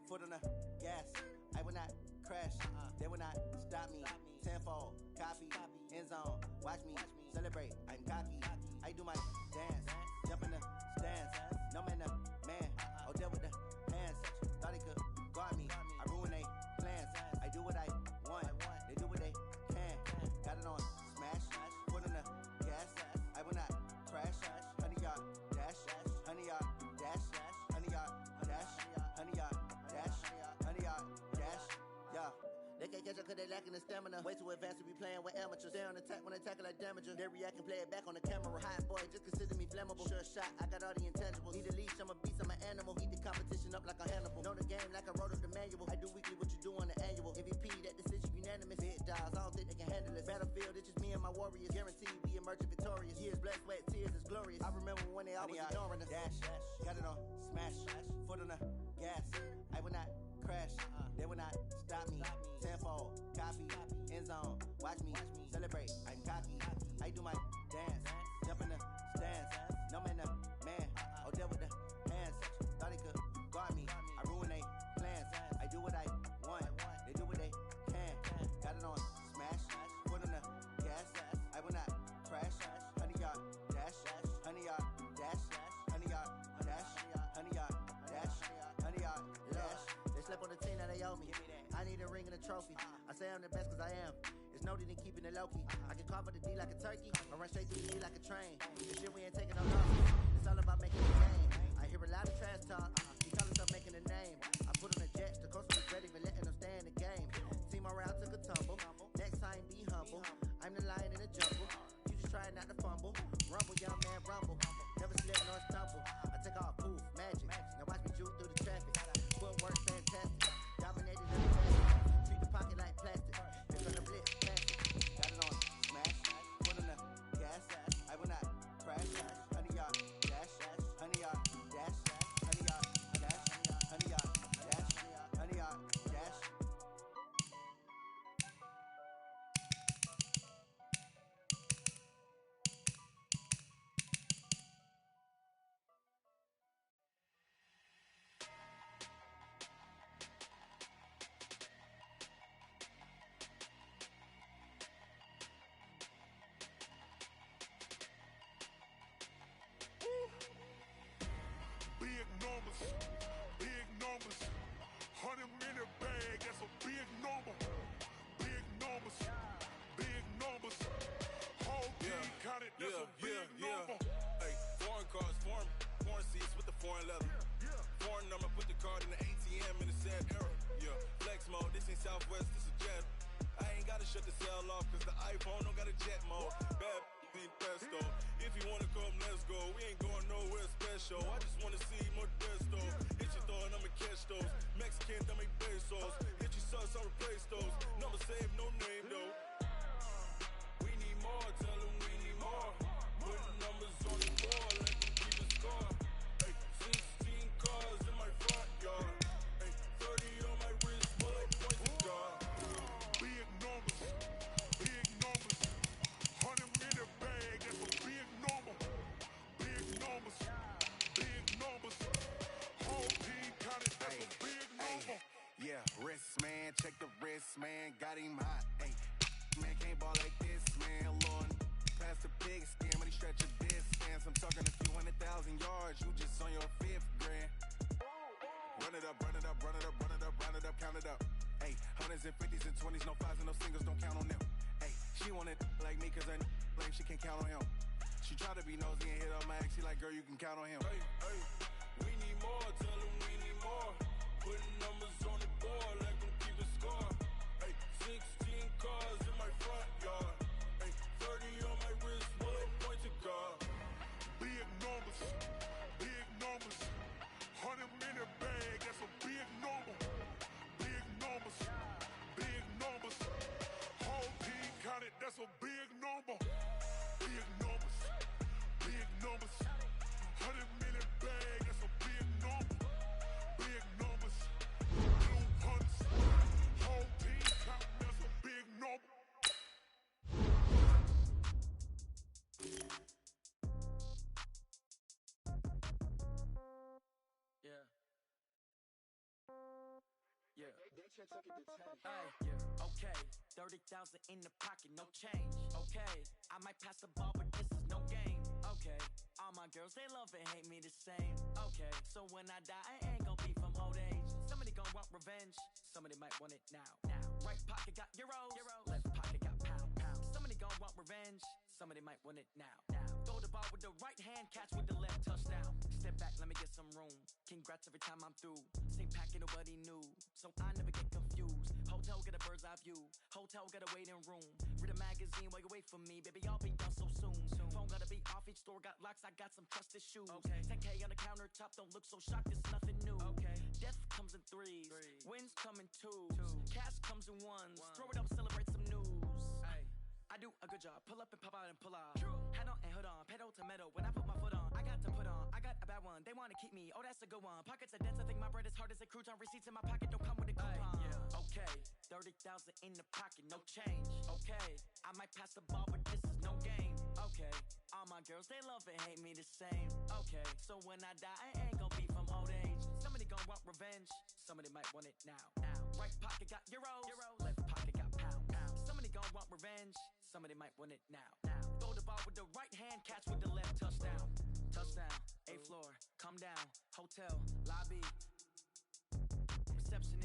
Foot on the gas. I will not crash. They will not stop me. Tenfold, copy, end zone. Watch me celebrate. I'm cocky. I do my dance. Jump in the stands. No man, the man. Oh, deal with the hands. Thought he could guard me. I ruin they plans. I do what I want. They do what they can. Got it on smash. Foot on the gas. I will not crash. 100 yard dash. 100 yard dash. 100 yard dash. 100 yard dash. 100 yard dash. Yeah. They can't catch up cause they lacking the stamina. Way too advanced to be playing with amateurs. Stay on attack when they tackle like damager. They react and play it back on the camera. Hot boy, just consider me flammable. Sure shot, I got all the intangibles. Need a leash, I'm a beast, I'm an animal. Eat the competition up like a Hannibal. Know the game like I wrote up the manual. I do weekly what you do on the annual. MVP, that decision unanimous. Big dials, I don't think they can handle this. Battlefield, it's just me and my warriors. Guaranteed we emerging victorious. Years, blood, sweat, tears, it's glorious. I remember when they always ignoring us. Dash, got it on smash. Foot on the gas. I will not crash. They will not stop me. Tenfold, copy, end zone. Watch me celebrate. I'm cocky. I do my dance. Jump in the stands. No man, the man. Oh, deal with the hands. Thought he could guard me. I ruin they plans. I do what I want. They do what they can. Got it on smash. Foot on the gas. I will not crash. 100 yard dash. 100 yard dash. 100 yard dash. 100 yard dash. 100 yard dash. They slept on the team that they owe me. I need a ring and a trophy. I say I'm the best cause I am. It's no need in keeping it low-key. I can carve up the D like a turkey. I run straight through the D like a train. This shit we ain't taking no losses. It's all about making a game. I hear a lot of trash talk. He call himself making a name. I put on the jets. The coach was ready, but letting them stay in the game. Team morale took a tumble. Next time be humble. I'm the lion in the jungle. You just try not to fumble. Rumble, young man, rumble. Never slip nor stumble. I take off, poof, magic. Now watch me juke through the traffic. Footwork fantastic. Dominated every facet. Treat the pocket like plastic. Here from the blitz, plastic. Got it on smash. Foot on the gas. I will not crash. 100 yard dash. 100 yard dash. 100 yard dash. 100 yard dash. 100 yard dash. Big numbers, big numbers. 100-minute bag, that's a big number. Big numbers, big numbers. Whole team counted, that's a big number. Hey, foreign cars, foreign seats with the foreign leather. Foreign number, put the card in the ATM in the sad era. Yeah, flex mode, this ain't Southwest, this is Jet. I ain't gotta shut the cell off, cause the iPhone don't got a jet mode. Bad ain't pesto. If you wanna come, let's go. We ain't going nowhere special. I just wanna see more desto. Hit your thought, I'ma catch those. Mexican, I make pesos. Hit your sus, I replace those. Number save, no name though. We need more, tell them we need more. Put numbers on the board, let them keep the score. Hey, 16 cars in my front yard. Hey, 30 on my wrist, bullet points to God. Big numbers, big numbers. 100-minute bag, that's a big number. Big numbers, big numbers. Whole team counted, that's a big number. Yeah, wrist man, check the wrist man, got him hot. Hey, man can't ball like this, man. Lord, pass the pig skin when he stretch a distance. I'm talking a few 100,000 yards, you just on your 5th grand. Run it up, run it up, run it up, run it up, run it up, count it up. Hey, 100s and 50s and 20s, no 5s and no singles, don't count on them. Hey, she wanted like me cause I like she can count on him. She tried to be nosy and hit up my ex, she like, girl, you can count on him. Hey, hey, we need more, tell them we need more. Putting numbers on the board, let them keep the score. Hey, 16 cars in my front yard. Hey, 30 on my wrist, bullet point to God. Big numbers, big numbers. 100-minute bag, that's a big number. Big numbers, big numbers. Whole team counted, that's a big number. Big numbers, big numbers. 100-minute bag, that's a big number. Big numbers, Hey, yeah, okay, 30,000 in the pocket, no change. Okay, I might pass the ball, but this is no game. Okay, all my girls, they love and hate me the same. Okay, so when I die, I ain't gon' be from old age. Somebody gon' want revenge, somebody might want it now. Right pocket got euros, left pocket got pound. Somebody gon' want revenge, somebody might want it now. Throw the ball with the right hand, catch with the left, touchdown. Step back, let me get some room. Congrats every time I'm through. Same packet, nobody knew, so I never get confused. Hotel get a bird's eye view, hotel got a waiting room. Read a magazine while you wait for me, baby, I'll be done so soon. Phone gotta be off, each store got locks, I got some trusted shoes. 10K on the countertop, don't look so shocked, it's nothing new. Death comes in threes, wins come in twos, cash comes in ones. Throw it up, celebrate some news. I do a good job, pull up and pop out and pull out. Head on and hood on, pedal to metal. When I put my foot on, I got to put on. I got a bad one, they wanna keep me, oh that's a good one. Pockets are dense, I think my bread is hard as a crouton. Receipts in my pocket don't come with a coupon. Okay, 30,000 in the pocket, no change. Okay, I might pass the ball, but this is no game. Okay, all my girls, they love and hate me the same. Okay, so when I die, I ain't gon' be from old age. Somebody gon' want revenge, somebody might want it now. Right pocket got euros, left pocket got pound. Somebody gon' want revenge, somebody might want it now. Throw the ball with the right hand, catch with the left, touchdown. Touchdown, 8th floor, come down, hotel, lobby. Reception